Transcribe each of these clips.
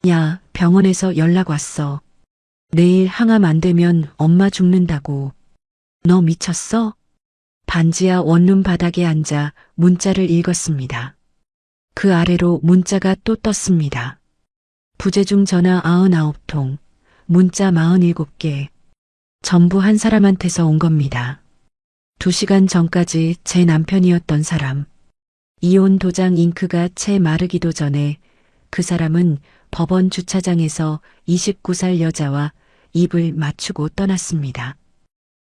야, 병원에서 연락 왔어. 내일 항암 안 되면 엄마 죽는다고. 너 미쳤어? 반지하 원룸 바닥에 앉아 문자를 읽었습니다. 그 아래로 문자가 또 떴습니다. 부재중 전화 99통, 문자 47개. 전부 한 사람한테서 온 겁니다. 2시간 전까지 제 남편이었던 사람. 이혼 도장 잉크가 채 마르기도 전에 그 사람은 법원 주차장에서 29살 여자와 입을 맞추고 떠났습니다.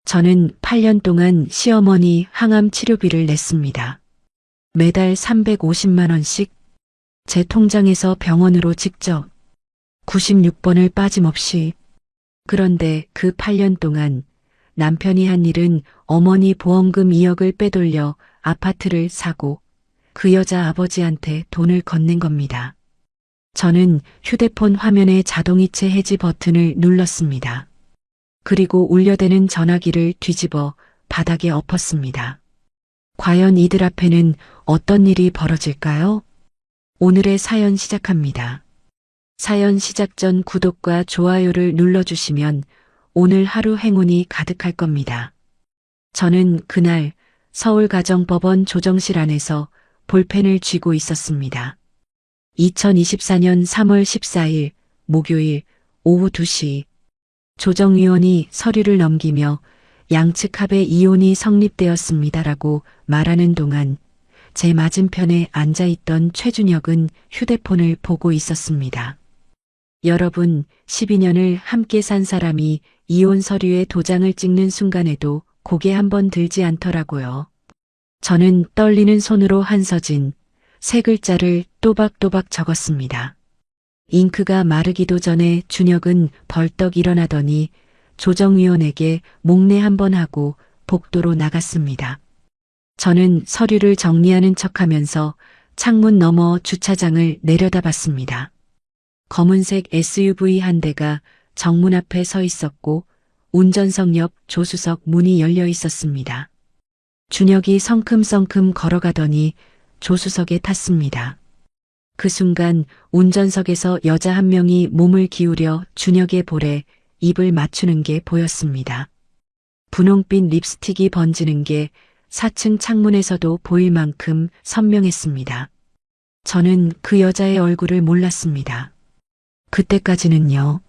저는 8년 동안 시어머니 항암 치료비를 냈습니다. 매달 350만 원씩 제 통장에서 병원으로 직접 96번을 빠짐없이. 그런데 그 8년 동안 남편이 한 일은 어머니 보험금 2억을 빼돌려 아파트를 사고 그 여자 아버지한테 돈을 건넨 겁니다. 저는 휴대폰 화면의 자동이체 해지 버튼을 눌렀습니다. 그리고 울려대는 전화기를 뒤집어 바닥에 엎었습니다. 과연 이들 앞에는 어떤 일이 벌어질까요? 오늘의 사연 시작합니다. 사연 시작 전 구독과 좋아요를 눌러주시면 오늘 하루 행운이 가득할 겁니다. 저는 그날 서울가정법원 조정실 안에서 볼펜을 쥐고 있었습니다. 2024년 3월 14일 목요일 오후 2시 조정위원이 서류를 넘기며 양측 합의 이혼이 성립되었습니다라고 말하는 동안 제 맞은편에 앉아있던 최준혁은 휴대폰을 보고 있었습니다. 여러분, 12년을 함께 산 사람이 이혼 서류에 도장을 찍는 순간에도 고개 한번 들지 않더라고요. 저는 떨리는 손으로 한서진 세 글자를 또박또박 적었습니다. 잉크가 마르기도 전에 준혁은 벌떡 일어나더니 조정위원에게 목례 한번 하고 복도로 나갔습니다. 저는 서류를 정리하는 척하면서 창문 너머 주차장을 내려다봤습니다. 검은색 SUV 한 대가 정문 앞에 서 있었고 운전석 옆 조수석 문이 열려 있었습니다. 준혁이 성큼성큼 걸어가더니 조수석에 탔습니다. 그 순간 운전석에서 여자 한 명이 몸을 기울여 준혁의 볼에 입을 맞추는 게 보였습니다. 분홍빛 립스틱이 번지는 게 4층 창문에서도 보일 만큼 선명했습니다. 저는 그 여자의 얼굴을 몰랐습니다. 그때까지는요.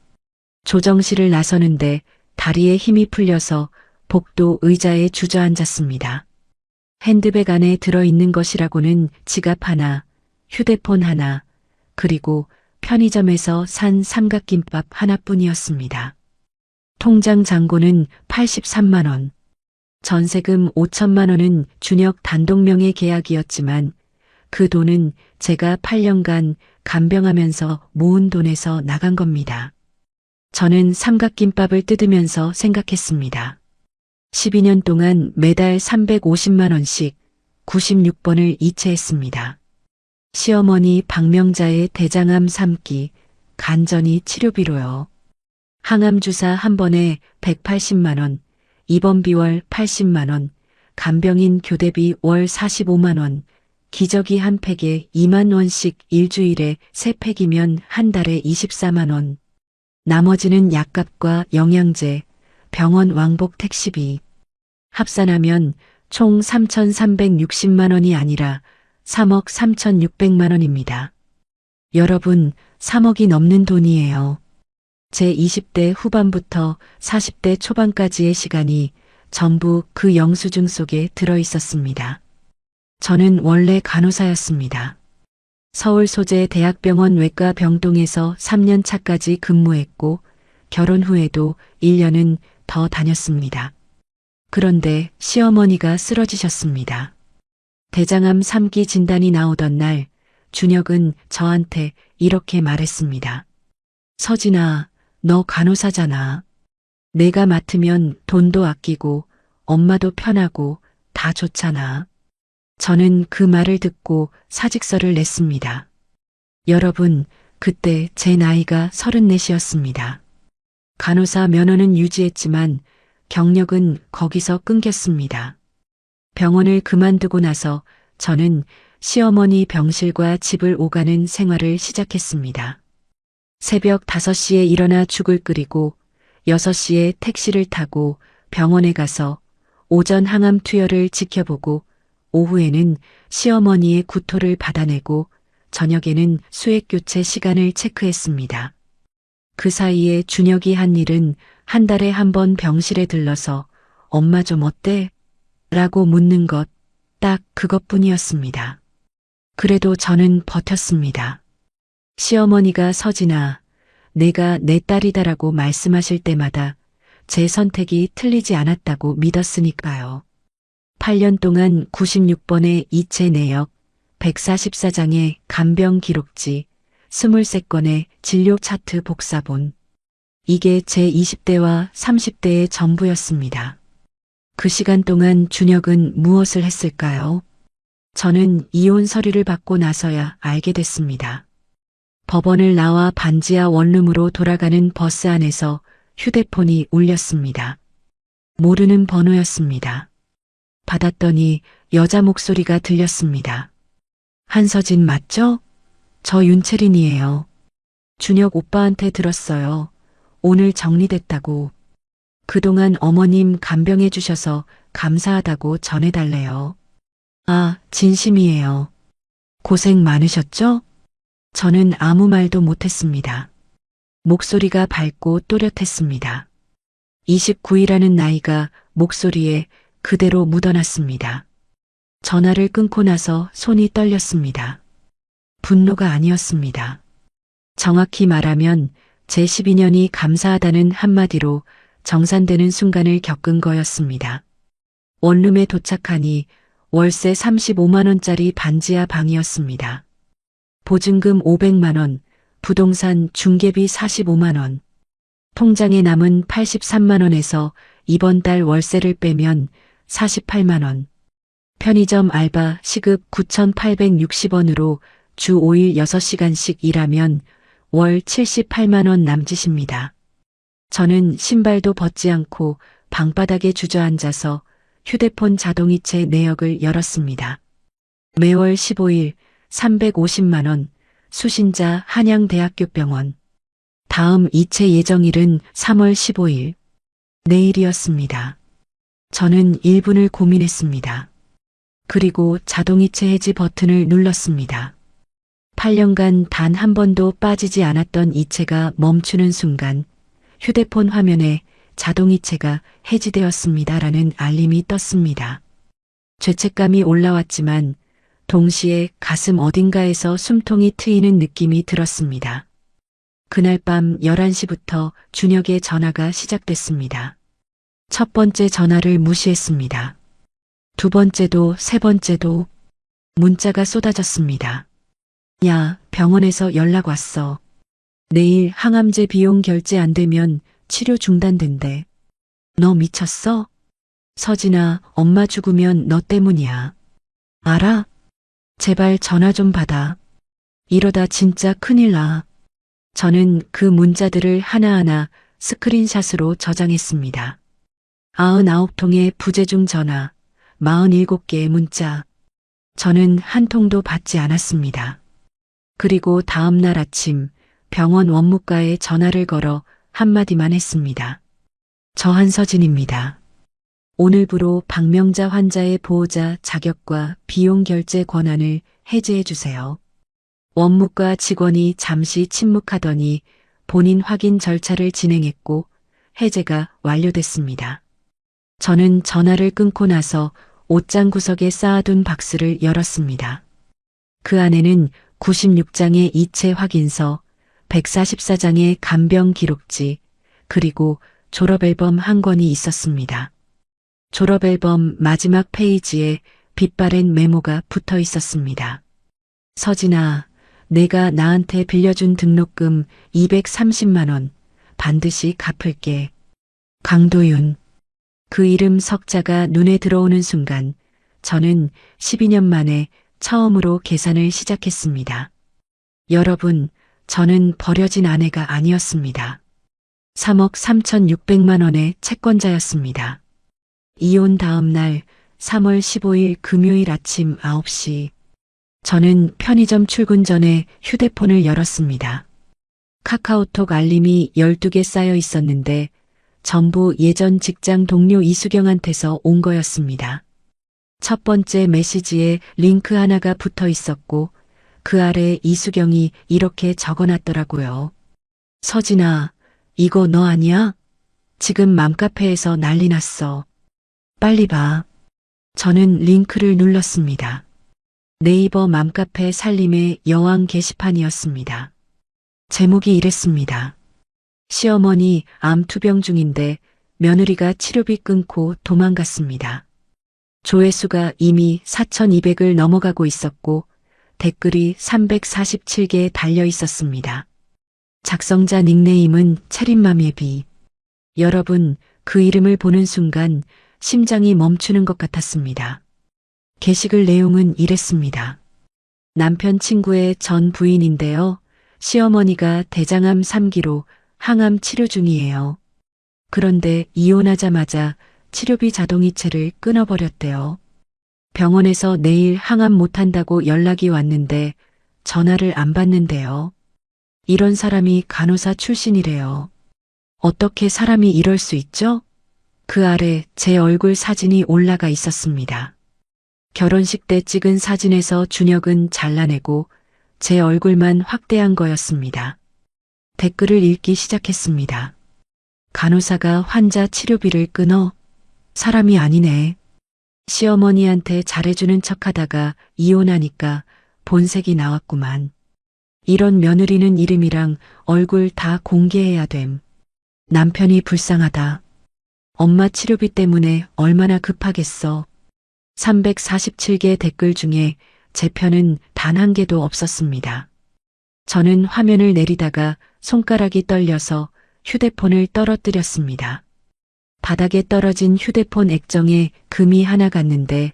조정실을 나서는데 다리에 힘이 풀려서 복도 의자에 주저앉았습니다. 핸드백 안에 들어있는 것이라고는 지갑 하나, 휴대폰 하나, 그리고 편의점에서 산 삼각김밥 하나뿐이었습니다. 통장 잔고는 83만 원. 전세금 5천만 원은 준혁 단독명의 계약이었지만 그 돈은 제가 8년간 간병하면서 모은 돈에서 나간 겁니다. 저는 삼각김밥을 뜯으면서 생각했습니다. 12년 동안 매달 350만 원씩 96번을 이체했습니다. 시어머니 박명자의 대장암 3기, 간전이 치료비로요. 항암 주사 한 번에 180만 원, 입원비 월 80만 원, 간병인 교대비 월 45만 원, 기저귀 한 팩에 2만 원씩 일주일에 3팩이면 한 달에 24만 원. 나머지는 약값과 영양제, 병원 왕복 택시비. 합산하면 총 3,360만 원이 아니라 3억 3,600만 원입니다. 여러분, 3억이 넘는 돈이에요. 제 20대 후반부터 40대 초반까지의 시간이 전부 그 영수증 속에 들어 있었습니다. 저는 원래 간호사였습니다. 서울 소재 대학병원 외과 병동에서 3년 차까지 근무했고 결혼 후에도 1년은 더 다녔습니다. 그런데 시어머니가 쓰러지셨습니다. 대장암 3기 진단이 나오던 날 준혁은 저한테 이렇게 말했습니다. 서진아, 너 간호사잖아. 내가 맡으면 돈도 아끼고 엄마도 편하고 다 좋잖아. 저는 그 말을 듣고 사직서를 냈습니다. 여러분, 그때 제 나이가 34이었습니다. 간호사 면허는 유지했지만 경력은 거기서 끊겼습니다. 병원을 그만두고 나서 저는 시어머니 병실과 집을 오가는 생활을 시작했습니다. 새벽 5시에 일어나 죽을 끓이고 6시에 택시를 타고 병원에 가서 오전 항암 투여를 지켜보고 오후에는 시어머니의 구토를 받아내고 저녁에는 수액 교체 시간을 체크했습니다. 그 사이에 준혁이 한 일은 한 달에 한 번 병실에 들러서 엄마 좀 어때? 라고 묻는 것, 딱 그것뿐이었습니다. 그래도 저는 버텼습니다. 시어머니가 서진아, 내가 내 딸이다라고 말씀하실 때마다 제 선택이 틀리지 않았다고 믿었으니까요. 8년 동안 96번의 이체 내역, 144장의 간병 기록지, 23건의 진료 차트 복사본. 이게 제 20대와 30대의 전부였습니다. 그 시간 동안 준혁은 무엇을 했을까요? 저는 이혼 서류를 받고 나서야 알게 됐습니다. 법원을 나와 반지하 원룸으로 돌아가는 버스 안에서 휴대폰이 울렸습니다. 모르는 번호였습니다. 받았더니 여자 목소리가 들렸습니다. 한서진 맞죠? 저 윤채린이에요. 준혁 오빠한테 들었어요. 오늘 정리됐다고. 그동안 어머님 간병해 주셔서 감사하다고 전해달래요. 아, 진심이에요. 고생 많으셨죠? 저는 아무 말도 못했습니다. 목소리가 밝고 또렷했습니다. 29이라는 나이가 목소리에 그대로 묻어났습니다. 전화를 끊고 나서 손이 떨렸습니다. 분노가 아니었습니다. 정확히 말하면 제 12년이 감사하다는 한마디로 정산되는 순간을 겪은 거였습니다. 원룸에 도착하니 월세 35만 원짜리 반지하 방이었습니다. 보증금 500만 원, 부동산 중개비 45만 원, 통장에 남은 83만 원에서 이번 달 월세를 빼면 48만 원, 편의점 알바 시급 9,860원으로 주 5일 6시간씩 일하면 월 78만 원 남짓입니다. 저는 신발도 벗지 않고 방바닥에 주저앉아서 휴대폰 자동이체 내역을 열었습니다. 매월 15일 350만 원, 수신자 한양대학교 병원. 다음 이체 예정일은 3월 15일. 내일이었습니다. 저는 1분을 고민했습니다. 그리고 자동이체 해지 버튼을 눌렀습니다. 8년간 단 한 번도 빠지지 않았던 이체가 멈추는 순간 휴대폰 화면에 자동이체가 해지되었습니다라는 알림이 떴습니다. 죄책감이 올라왔지만 동시에 가슴 어딘가에서 숨통이 트이는 느낌이 들었습니다. 그날 밤 11시부터 준혁의 전화가 시작됐습니다. 첫 번째 전화를 무시했습니다. 두 번째도 세 번째도 문자가 쏟아졌습니다. 야, 병원에서 연락 왔어. 내일 항암제 비용 결제 안 되면 치료 중단된대. 너 미쳤어? 서진아, 엄마 죽으면 너 때문이야. 알아? 제발 전화 좀 받아. 이러다 진짜 큰일 나. 저는 그 문자들을 하나하나 스크린샷으로 저장했습니다. 99통의 부재중 전화, 47개의 문자. 저는 한 통도 받지 않았습니다. 그리고 다음 날 아침 병원 원무과에 전화를 걸어 한마디만 했습니다. 저 한서진입니다. 오늘부로 박명자 환자의 보호자 자격과 비용 결제 권한을 해제해 주세요. 원무과 직원이 잠시 침묵하더니 본인 확인 절차를 진행했고 해제가 완료됐습니다. 저는 전화를 끊고 나서 옷장 구석에 쌓아둔 박스를 열었습니다. 그 안에는 96장의 이체 확인서, 144장의 간병 기록지, 그리고 졸업앨범 한 권이 있었습니다. 졸업앨범 마지막 페이지에 빛바랜 메모가 붙어 있었습니다. 서진아, 내가 나한테 빌려준 등록금 230만 원 반드시 갚을게. 강도윤. 그 이름 석자가 눈에 들어오는 순간 저는 12년 만에 처음으로 계산을 시작했습니다. 여러분, 저는 버려진 아내가 아니었습니다. 3억 3,600만 원의 채권자였습니다. 이혼 다음 날 3월 15일 금요일 아침 9시. 저는 편의점 출근 전에 휴대폰을 열었습니다. 카카오톡 알림이 12개 쌓여 있었는데 전부 예전 직장 동료 이수경한테서 온 거였습니다. 첫 번째 메시지에 링크 하나가 붙어 있었고 그 아래 이수경이 이렇게 적어놨더라고요. 서진아, 이거 너 아니야? 지금 맘카페에서 난리 났어. 빨리 봐. 저는 링크를 눌렀습니다. 네이버 맘카페 살림의 여왕 게시판이었습니다. 제목이 이랬습니다. 시어머니 암 투병 중인데 며느리가 치료비 끊고 도망갔습니다. 조회수가 이미 4,200을 넘어가고 있었고 댓글이 347개 달려 있었습니다. 작성자 닉네임은 체린맘예비. 여러분, 그 이름을 보는 순간 심장이 멈추는 것 같았습니다. 게시글 내용은 이랬습니다. 남편 친구의 전 부인인데요. 시어머니가 대장암 3기로 항암 치료 중이에요. 그런데 이혼하자마자 치료비 자동이체를 끊어버렸대요. 병원에서 내일 항암 못한다고 연락이 왔는데 전화를 안 받는데요. 이런 사람이 간호사 출신이래요. 어떻게 사람이 이럴 수 있죠? 그 아래 제 얼굴 사진이 올라가 있었습니다. 결혼식 때 찍은 사진에서 준혁은 잘라내고 제 얼굴만 확대한 거였습니다. 댓글을 읽기 시작했습니다. 간호사가 환자 치료비를 끊어? 사람이 아니네. 시어머니한테 잘해주는 척하다가 이혼하니까 본색이 나왔구만. 이런 며느리는 이름이랑 얼굴 다 공개해야 됨. 남편이 불쌍하다. 엄마 치료비 때문에 얼마나 급하겠어. 347개 댓글 중에 제 편은 단 한 개도 없었습니다. 저는 화면을 내리다가 손가락이 떨려서 휴대폰을 떨어뜨렸습니다. 바닥에 떨어진 휴대폰 액정에 금이 하나 갔는데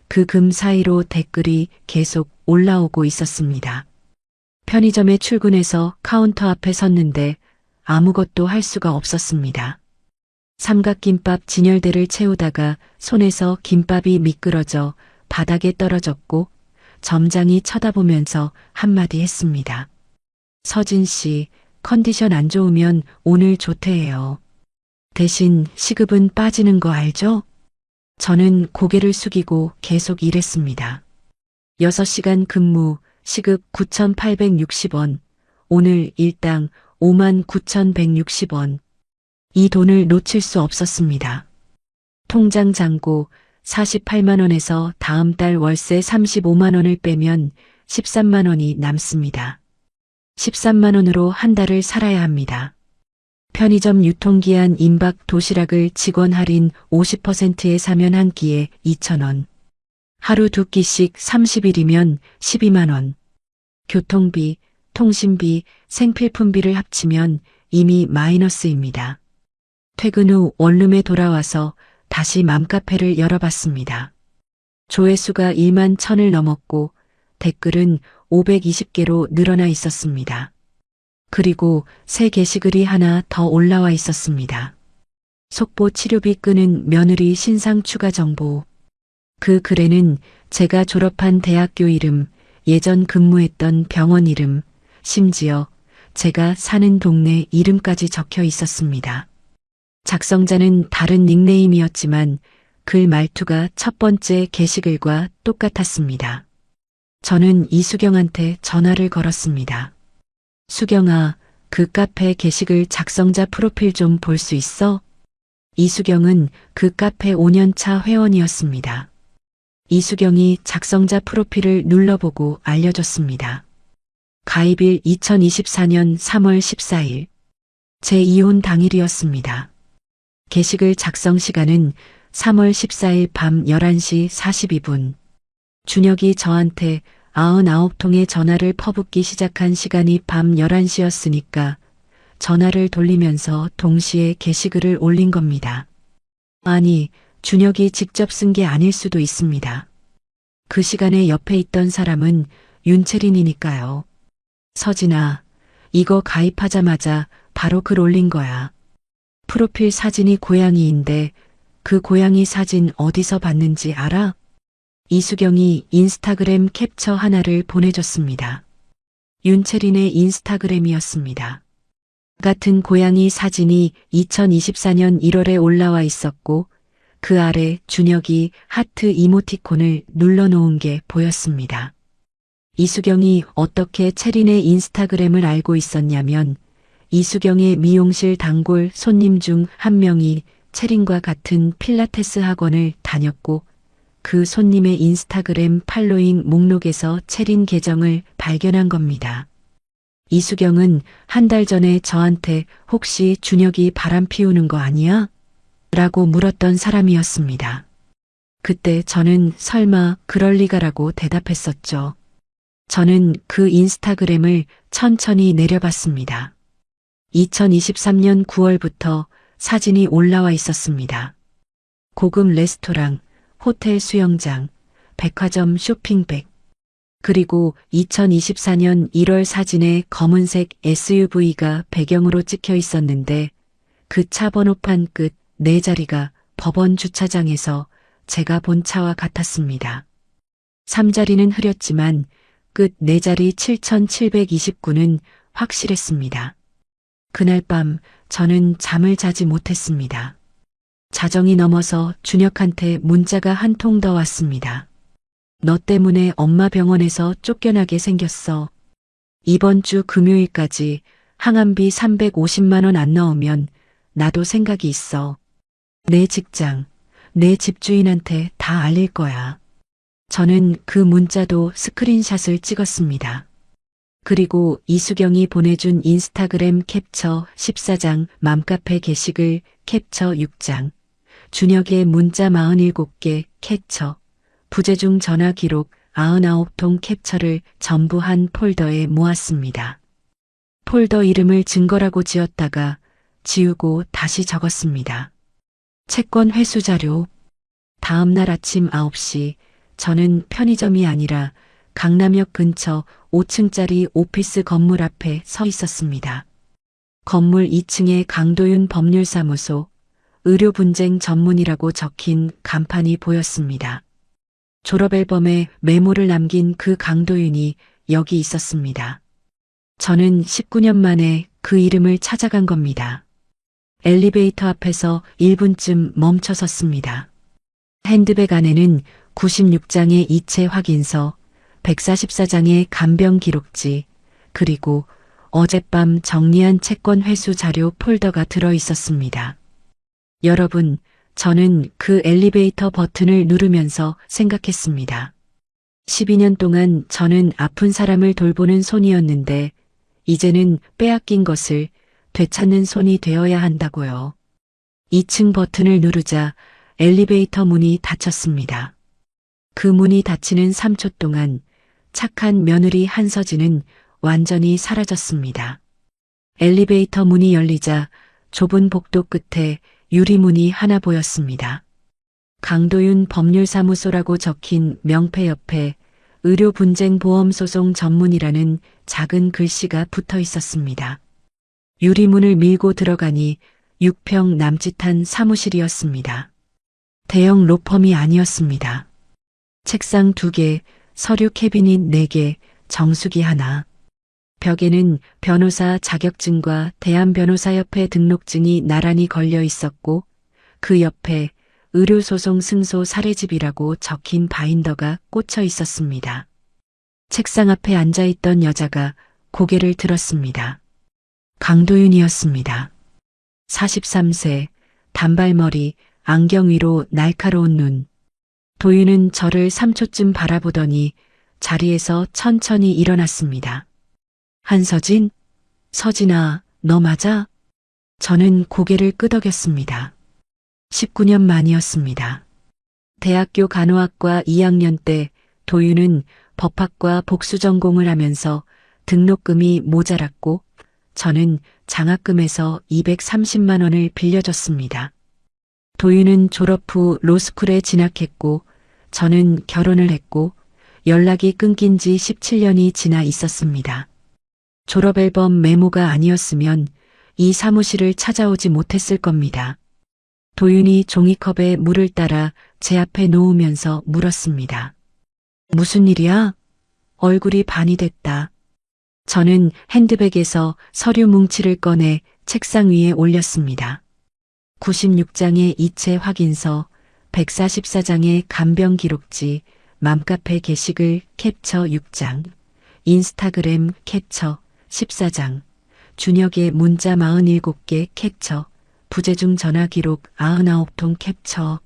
그 금 사이로 댓글이 계속 올라오고 있었습니다. 편의점에 출근해서 카운터 앞에 섰는데 아무것도 할 수가 없었습니다. 삼각김밥 진열대를 채우다가 손에서 김밥이 미끄러져 바닥에 떨어졌고 점장이 쳐다보면서 한마디 했습니다. 서진 씨, 컨디션 안 좋으면 오늘 조퇴해요. 대신 시급은 빠지는 거 알죠? 저는 고개를 숙이고 계속 일했습니다. 6시간 근무, 시급 9,860원, 오늘 일당 59,160원. 이 돈을 놓칠 수 없었습니다. 통장 잔고 48만 원에서 다음 달 월세 35만 원을 빼면 13만 원이 남습니다. 13만 원으로 한 달을 살아야 합니다. 편의점 유통기한 임박 도시락을 직원 할인 50%에 사면 한 끼에 2,000원. 하루 2끼씩 30일이면 12만 원. 교통비, 통신비, 생필품비를 합치면 이미 마이너스입니다. 퇴근 후 원룸에 돌아와서 다시 맘카페를 열어봤습니다. 조회수가 1만 1,000을 넘었고 댓글은 520개로 늘어나 있었습니다. 그리고 새 게시글이 하나 더 올라와 있었습니다. 속보 치료비 끄는 며느리 신상 추가 정보. 그 글에는 제가 졸업한 대학교 이름, 예전 근무했던 병원 이름, 심지어 제가 사는 동네 이름까지 적혀 있었습니다. 작성자는 다른 닉네임이었지만 글 말투가 첫 번째 게시글과 똑같았습니다. 저는 이수경한테 전화를 걸었습니다. 수경아, 그 카페 게시글 작성자 프로필 좀 볼 수 있어? 이수경은 그 카페 5년차 회원이었습니다. 이수경이 작성자 프로필을 눌러보고 알려줬습니다. 가입일 2024년 3월 14일. 제 이혼 당일이었습니다. 게시글 작성 시간은 3월 14일 밤 11시 42분. 준혁이 저한테 99통의 전화를 퍼붓기 시작한 시간이 밤 11시였으니까 전화를 돌리면서 동시에 게시글을 올린 겁니다. 아니, 준혁이 직접 쓴 게 아닐 수도 있습니다. 그 시간에 옆에 있던 사람은 윤채린이니까요. 서진아, 이거 가입하자마자 바로 글 올린 거야. 프로필 사진이 고양이인데 그 고양이 사진 어디서 봤는지 알아? 이수경이 인스타그램 캡처 하나를 보내줬습니다. 윤채린의 인스타그램이었습니다. 같은 고양이 사진이 2024년 1월에 올라와 있었고 그 아래 준혁이 하트 이모티콘을 눌러놓은 게 보였습니다. 이수경이 어떻게 채린의 인스타그램을 알고 있었냐면 이수경의 미용실 단골 손님 중 한 명이 채린과 같은 필라테스 학원을 다녔고 그 손님의 인스타그램 팔로잉 목록에서 채린 계정을 발견한 겁니다. 이수경은 한 달 전에 저한테 혹시 준혁이 바람 피우는 거 아니야? 라고 물었던 사람이었습니다. 그때 저는 설마 그럴 리가라고 대답했었죠. 저는 그 인스타그램을 천천히 내려봤습니다. 2023년 9월부터 사진이 올라와 있었습니다. 고급 레스토랑, 호텔 수영장, 백화점 쇼핑백, 그리고 2024년 1월 사진에 검은색 SUV가 배경으로 찍혀 있었는데 그 차 번호판 끝 4자리가 법원 주차장에서 제가 본 차와 같았습니다. 3자리는 흐렸지만 끝 4자리 7729는 확실했습니다. 그날 밤 저는 잠을 자지 못했습니다. 자정이 넘어서 준혁한테 문자가 한 통 더 왔습니다. 너 때문에 엄마 병원에서 쫓겨나게 생겼어. 이번 주 금요일까지 항암비 350만 원 안 넣으면 나도 생각이 있어. 내 직장, 내 집주인한테 다 알릴 거야. 저는 그 문자도 스크린샷을 찍었습니다. 그리고 이수경이 보내준 인스타그램 캡처 14장 맘카페 게시글 캡처 6장, 준혁의 문자 47개 캡처, 부재중 전화 기록 99통 캡처를 전부 한 폴더에 모았습니다. 폴더 이름을 증거라고 지었다가 지우고 다시 적었습니다. 채권 회수 자료. 다음 날 아침 9시 저는 편의점이 아니라 강남역 근처 5층짜리 오피스 건물 앞에 서 있었습니다. 건물 2층에 강도윤 법률사무소, 의료분쟁 전문이라고 적힌 간판이 보였습니다. 졸업앨범에 메모를 남긴 그 강도윤이 여기 있었습니다. 저는 19년 만에 그 이름을 찾아간 겁니다. 엘리베이터 앞에서 1분쯤 멈춰 섰습니다. 핸드백 안에는 96장의 이체 확인서, 144장의 간병 기록지, 그리고 어젯밤 정리한 채권 회수 자료 폴더가 들어 있었습니다. 여러분, 저는 그 엘리베이터 버튼을 누르면서 생각했습니다. 12년 동안 저는 아픈 사람을 돌보는 손이었는데 이제는 빼앗긴 것을 되찾는 손이 되어야 한다고요. 2층 버튼을 누르자 엘리베이터 문이 닫혔습니다. 그 문이 닫히는 3초 동안 착한 며느리 한서진은 완전히 사라졌습니다. 엘리베이터 문이 열리자 좁은 복도 끝에 유리문이 하나 보였습니다. 강도윤 법률사무소라고 적힌 명패 옆에 의료분쟁보험소송 전문이라는 작은 글씨가 붙어 있었습니다. 유리문을 밀고 들어가니 6평 남짓한 사무실이었습니다. 대형 로펌이 아니었습니다. 책상 2개, 서류 캐비닛 4개, 정수기 하나. 벽에는 변호사 자격증과 대한변호사협회 등록증이 나란히 걸려 있었고 그 옆에 의료소송 승소 사례집이라고 적힌 바인더가 꽂혀 있었습니다. 책상 앞에 앉아있던 여자가 고개를 들었습니다. 강도윤이었습니다. 43세, 단발머리, 안경 위로 날카로운 눈. 도윤은 저를 3초쯤 바라보더니 자리에서 천천히 일어났습니다. 한서진? 서진아, 너 맞아? 저는 고개를 끄덕였습니다. 19년 만이었습니다. 대학교 간호학과 2학년 때 도윤은 법학과 복수 전공을 하면서 등록금이 모자랐고 저는 장학금에서 230만 원을 빌려줬습니다. 도윤은 졸업 후 로스쿨에 진학했고 저는 결혼을 했고 연락이 끊긴 지 17년이 지나 있었습니다. 졸업앨범 메모가 아니었으면 이 사무실을 찾아오지 못했을 겁니다. 도윤이 종이컵에 물을 따라 제 앞에 놓으면서 물었습니다. 무슨 일이야? 얼굴이 반이 됐다. 저는 핸드백에서 서류 뭉치를 꺼내 책상 위에 올렸습니다. 96장의 이체 확인서, 144장의 간병 기록지, 맘카페 게시글 캡처 6장, 인스타그램 캡처 14장, 준혁의 문자 47개 캡처, 부재중 전화 기록 99통 캡처.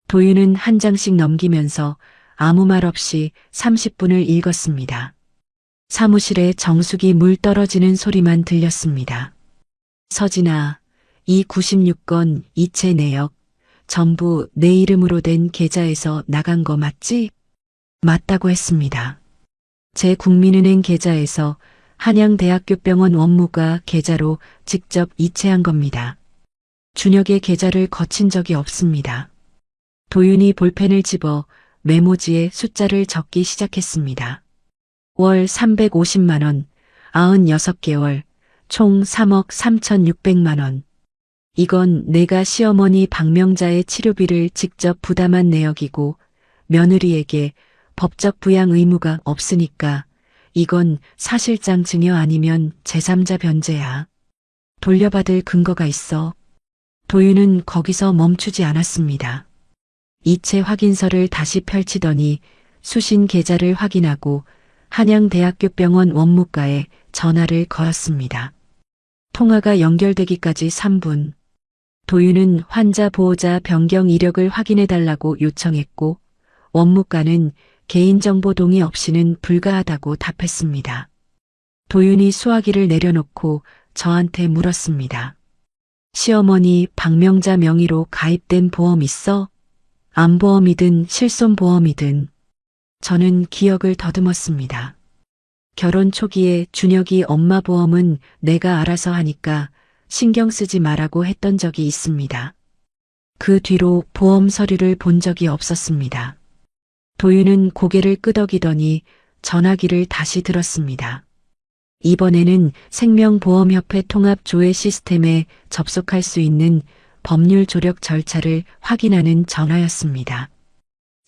도윤은 한 장씩 넘기면서 아무 말 없이 30분을 읽었습니다. 사무실에 정수기 물 떨어지는 소리만 들렸습니다. 서진아, 이 96건 이체 내역 전부 내 이름으로 된 계좌에서 나간 거 맞지? 맞다고 했습니다. 제 국민은행 계좌에서 한양대학교병원 원무과 계좌로 직접 이체한 겁니다. 준혁의 계좌를 거친 적이 없습니다. 도윤이 볼펜을 집어 메모지에 숫자를 적기 시작했습니다. 월 350만 원, 96개월, 총 3억 3,600만 원. 이건 내가 시어머니 박명자의 치료비를 직접 부담한 내역이고 며느리에게 법적 부양 의무가 없으니까 이건 사실상 증여 아니면 제3자 변제야. 돌려받을 근거가 있어. 도윤은 거기서 멈추지 않았습니다. 이체 확인서를 다시 펼치더니 수신 계좌를 확인하고 한양대학교병원 원무과에 전화를 걸었습니다. 통화가 연결되기까지 3분. 도윤은 환자 보호자 변경 이력을 확인해달라고 요청했고 원무과는 개인정보 동의 없이는 불가하다고 답했습니다. 도윤이 수화기를 내려놓고 저한테 물었습니다. 시어머니 박명자 명의로 가입된 보험 있어? 암보험이든 실손보험이든. 저는 기억을 더듬었습니다. 결혼 초기에 준혁이 엄마 보험은 내가 알아서 하니까 신경 쓰지 말라고 했던 적이 있습니다. 그 뒤로 보험 서류를 본 적이 없었습니다. 도윤은 고개를 끄덕이더니 전화기를 다시 들었습니다. 이번에는 생명보험협회 통합 조회 시스템에 접속할 수 있는 법률 조력 절차를 확인하는 전화였습니다.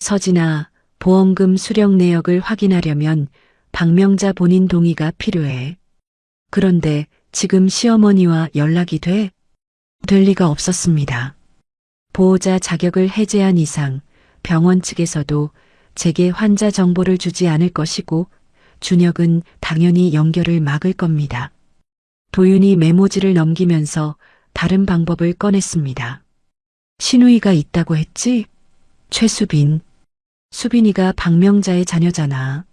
서진아, 보험금 수령 내역을 확인하려면 박명자 본인 동의가 필요해. 그런데 지금 시어머니와 연락이 돼? 될 리가 없었습니다. 보호자 자격을 해제한 이상 병원 측에서도 제게 환자 정보를 주지 않을 것이고 준혁은 당연히 연결을 막을 겁니다. 도윤이 메모지를 넘기면서 다른 방법을 꺼냈습니다. 신우이가 있다고 했지? 최수빈. 수빈이가 박명자의 자녀잖아.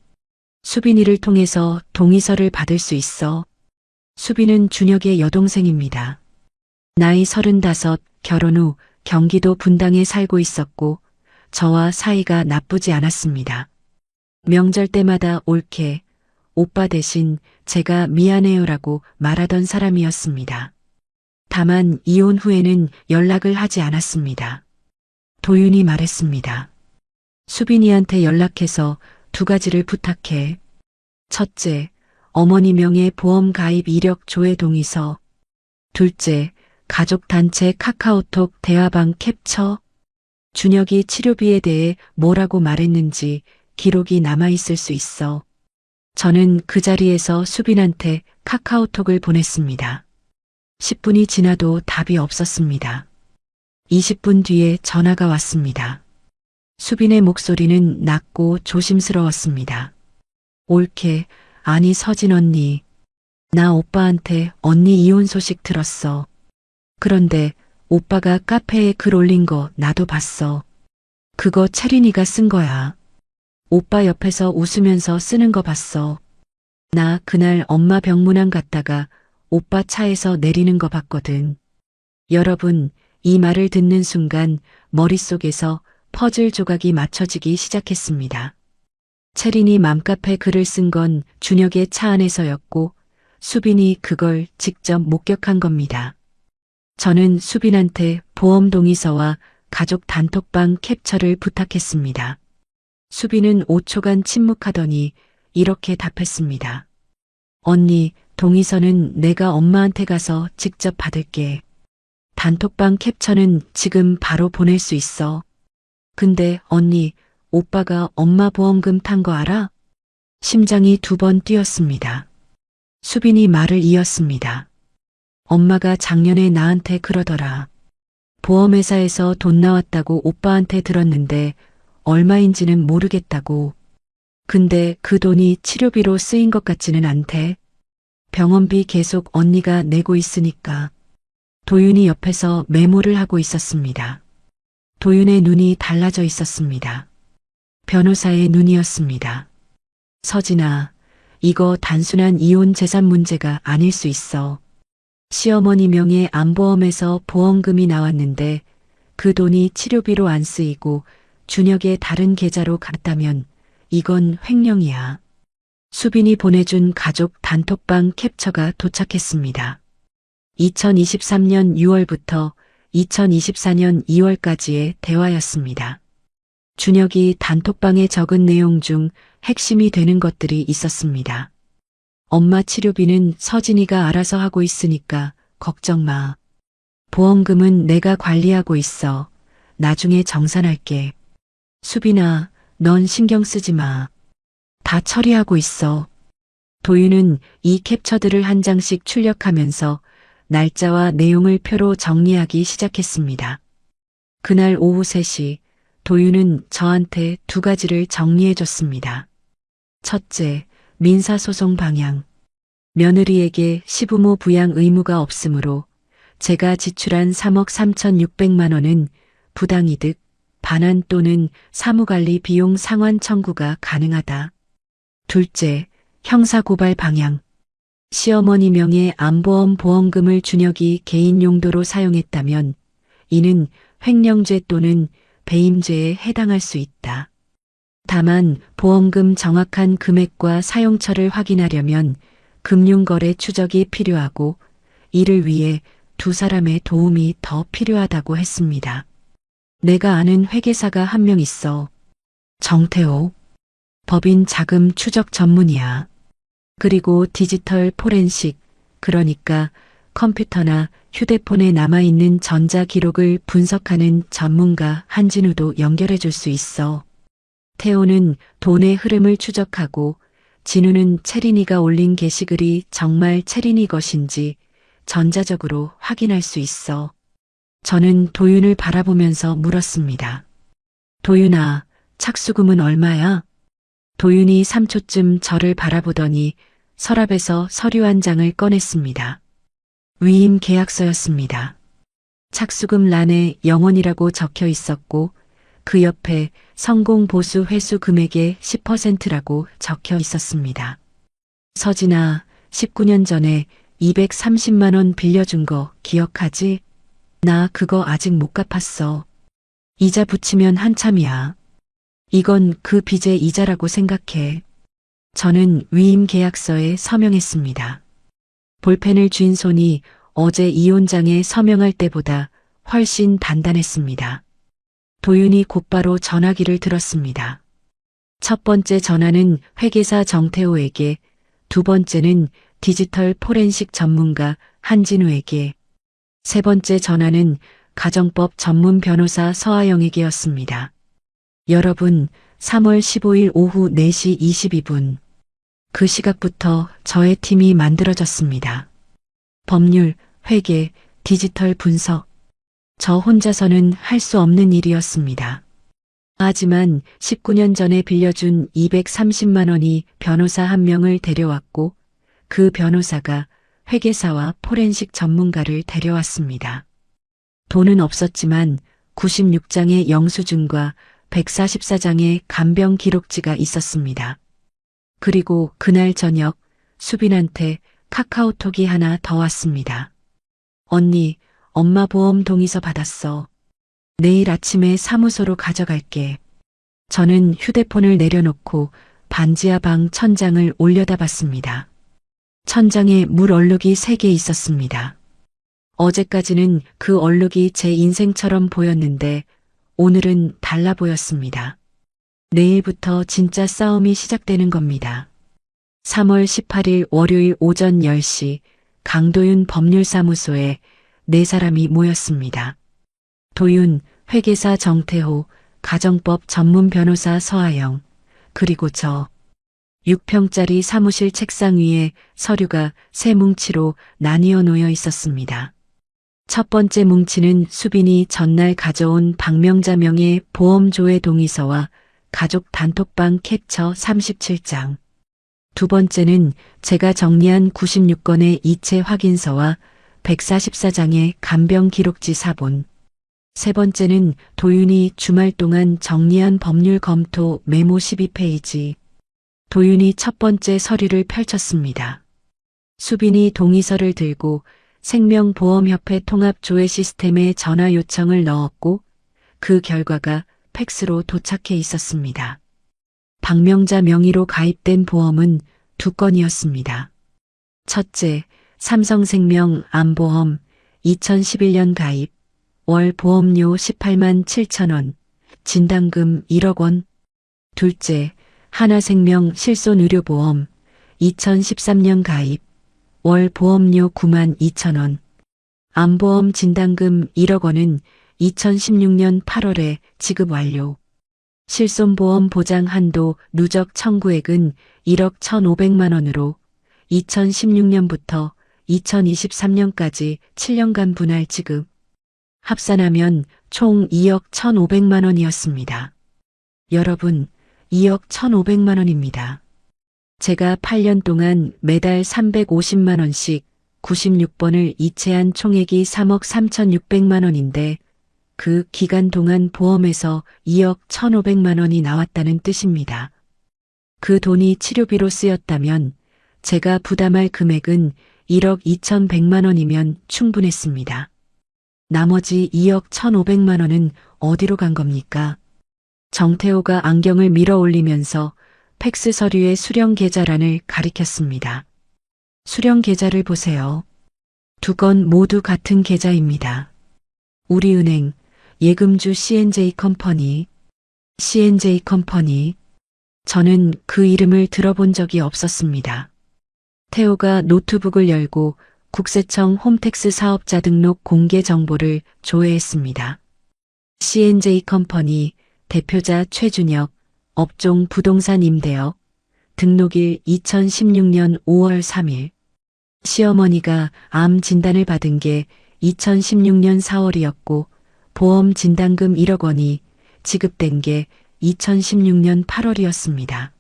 수빈이를 통해서 동의서를 받을 수 있어. 수빈은 준혁의 여동생입니다. 나이 35, 결혼 후 경기도 분당에 살고 있었고 저와 사이가 나쁘지 않았습니다. 명절 때마다 옳게 오빠 대신 제가 미안해요라고 말하던 사람이었습니다. 다만 이혼 후에는 연락을 하지 않았습니다. 도윤이 말했습니다. 수빈이한테 연락해서 2가지를 부탁해. 첫째, 어머니 명의 보험 가입 이력 조회 동의서. 둘째, 가족단체 카카오톡 대화방 캡처. 준혁이 치료비에 대해 뭐라고 말했는지 기록이 남아있을 수 있어. 저는 그 자리에서 수빈한테 카카오톡을 보냈습니다. 10분이 지나도 답이 없었습니다. 20분 뒤에 전화가 왔습니다. 수빈의 목소리는 낮고 조심스러웠습니다. 옳게, 아니 서진 언니. 나 오빠한테 언니 이혼 소식 들었어. 그런데 오빠가 카페에 글 올린 거 나도 봤어. 그거 채린이가 쓴 거야. 오빠 옆에서 웃으면서 쓰는 거 봤어. 나 그날 엄마 병문안 갔다가 오빠 차에서 내리는 거 봤거든. 여러분, 이 말을 듣는 순간 머릿속에서 퍼즐 조각이 맞춰지기 시작했습니다. 채린이 맘카페 글을 쓴 건 준혁의 차 안에서였고 수빈이 그걸 직접 목격한 겁니다. 저는 수빈한테 보험 동의서와 가족 단톡방 캡처를 부탁했습니다. 수빈은 5초간 침묵하더니 이렇게 답했습니다. 언니, 동의서는 내가 엄마한테 가서 직접 받을게. 단톡방 캡처는 지금 바로 보낼 수 있어. 근데 언니, 오빠가 엄마 보험금 탄 거 알아? 심장이 2번 뛰었습니다. 수빈이 말을 이었습니다. 엄마가 작년에 나한테 그러더라. 보험회사에서 돈 나왔다고 오빠한테 들었는데 얼마인지는 모르겠다고. 근데 그 돈이 치료비로 쓰인 것 같지는 않대. 병원비 계속 언니가 내고 있으니까. 도윤이 옆에서 메모를 하고 있었습니다. 도윤의 눈이 달라져 있었습니다. 변호사의 눈이었습니다. 서진아, 이거 단순한 이혼 재산 문제가 아닐 수 있어. 시어머니 명의 암보험에서 보험금이 나왔는데 그 돈이 치료비로 안 쓰이고 준혁의 다른 계좌로 갔다면 이건 횡령이야. 수빈이 보내준 가족 단톡방 캡처가 도착했습니다. 2023년 6월부터 2024년 2월까지의 대화였습니다. 준혁이 단톡방에 적은 내용 중 핵심이 되는 것들이 있었습니다. 엄마 치료비는 서진이가 알아서 하고 있으니까 걱정 마. 보험금은 내가 관리하고 있어. 나중에 정산할게. 수빈아, 넌 신경 쓰지 마. 다 처리하고 있어. 도윤은 이 캡처들을 한 장씩 출력하면서 날짜와 내용을 표로 정리하기 시작했습니다. 그날 오후 3시 도윤은 저한테 2가지를 정리해 줬습니다. 첫째, 민사소송 방향. 며느리에게 시부모 부양 의무가 없으므로 제가 지출한 3억 3,600만 원은 부당이득, 반환 또는 사무관리 비용 상환 청구가 가능하다. 둘째, 형사고발 방향. 시어머니 명의 암보험 보험금을 준혁이 개인 용도로 사용했다면 이는 횡령죄 또는 배임죄에 해당할 수 있다. 다만 보험금 정확한 금액과 사용처를 확인하려면 금융거래 추적이 필요하고 이를 위해 2사람의 도움이 더 필요하다고 했습니다. 내가 아는 회계사가 한 명 있어. 정태호. 법인 자금 추적 전문이야. 그리고 디지털 포렌식, 그러니까 컴퓨터나 휴대폰에 남아있는 전자 기록을 분석하는 전문가 한진우도 연결해 줄 수 있어. 태호는 돈의 흐름을 추적하고 진우는 채린이가 올린 게시글이 정말 채린이 것인지 전자적으로 확인할 수 있어. 저는 도윤을 바라보면서 물었습니다. 도윤아, 착수금은 얼마야? 도윤이 3초쯤 저를 바라보더니 서랍에서 서류 한 장을 꺼냈습니다. 위임 계약서였습니다. 착수금 란에 영원이라고 적혀 있었고 그 옆에 성공 보수 회수 금액의 10%라고 적혀 있었습니다. 서진아, 19년 전에 230만 원 빌려준 거 기억하지? 나 그거 아직 못 갚았어. 이자 붙이면 한참이야. 이건 그 빚의 이자라고 생각해. 저는 위임 계약서에 서명했습니다. 볼펜을 쥔 손이 어제 이혼장에 서명할 때보다 훨씬 단단했습니다. 도윤이 곧바로 전화기를 들었습니다. 첫 번째 전화는 회계사 정태호에게, 두 번째는 디지털 포렌식 전문가 한진우에게, 세 번째 전화는 가정법 전문 변호사 서하영에게였습니다. 여러분, 3월 15일 오후 4시 22분. 그 시각부터 저의 팀이 만들어졌습니다. 법률, 회계, 디지털 분석. 저 혼자서는 할 수 없는 일이었습니다. 하지만 19년 전에 빌려준 230만 원이 변호사 한 명을 데려왔고 그 변호사가 회계사와 포렌식 전문가를 데려왔습니다. 돈은 없었지만 96장의 영수증과 144장의 간병 기록지가 있었습니다. 그리고 그날 저녁 수빈한테 카카오톡이 하나 더 왔습니다. 언니, 엄마 보험 동의서 받았어. 내일 아침에 사무소로 가져갈게. 저는 휴대폰을 내려놓고 반지하 방 천장을 올려다봤습니다. 천장에 물 얼룩이 3개 있었습니다. 어제까지는 그 얼룩이 제 인생처럼 보였는데 오늘은 달라 보였습니다. 내일부터 진짜 싸움이 시작되는 겁니다. 3월 18일 월요일 오전 10시 강도윤 법률사무소에 4사람이 모였습니다. 도윤, 회계사 정태호, 가정법 전문 변호사 서하영, 그리고 저. 6평짜리 사무실 책상 위에 서류가 세 뭉치로 나뉘어 놓여 있었습니다. 첫 번째 뭉치는 수빈이 전날 가져온 박명자 명의 보험조회 동의서와 가족 단톡방 캡처 37장. 두 번째는 제가 정리한 96건의 이체 확인서와 144장의 간병 기록지 사본. 세 번째는 도윤이 주말 동안 정리한 법률 검토 메모 12페이지. 도윤이 첫 번째 서류를 펼쳤습니다. 수빈이 동의서를 들고 생명보험협회 통합조회 시스템에 전화 요청을 넣었고 그 결과가 팩스로 도착해 있었습니다. 박명자 명의로 가입된 보험은 두 건이었습니다. 첫째, 삼성생명 암보험 2011년 가입, 월 보험료 18만 7천 원, 진단금 1억 원. 둘째, 하나생명 실손의료보험 2013년 가입, 월 보험료 9만 2천 원, 암보험 진단금 1억 원은 2016년 8월에 지급 완료. 실손보험 보장 한도 누적 청구액은 1억 1,500만 원으로 2016년부터 2023년까지 7년간 분할 지급. 합산하면 총 2억 1,500만 원이었습니다. 여러분, 2억 1,500만 원입니다. 제가 8년 동안 매달 350만 원씩 96번을 이체한 총액이 3억 3,600만 원인데 그 기간 동안 보험에서 2억 1,500만 원이 나왔다는 뜻입니다. 그 돈이 치료비로 쓰였다면 제가 부담할 금액은 1억 2,100만 원이면 충분했습니다. 나머지 2억 1,500만 원은 어디로 간 겁니까? 정태호가 안경을 밀어 올리면서 팩스 서류의 수령 계좌란을 가리켰습니다. 수령 계좌를 보세요. 두 건 모두 같은 계좌입니다. 우리은행, 예금주 C&J 컴퍼니, C&J 컴퍼니. 저는 그 이름을 들어본 적이 없었습니다. 태호가 노트북을 열고 국세청 홈택스 사업자 등록 공개 정보를 조회했습니다. C&J 컴퍼니, 대표자 최준혁, 업종 부동산 임대업, 등록일 2016년 5월 3일. 시어머니가 암 진단을 받은 게 2016년 4월이었고 보험 진단금 1억 원이 지급된 게 2016년 8월이었습니다.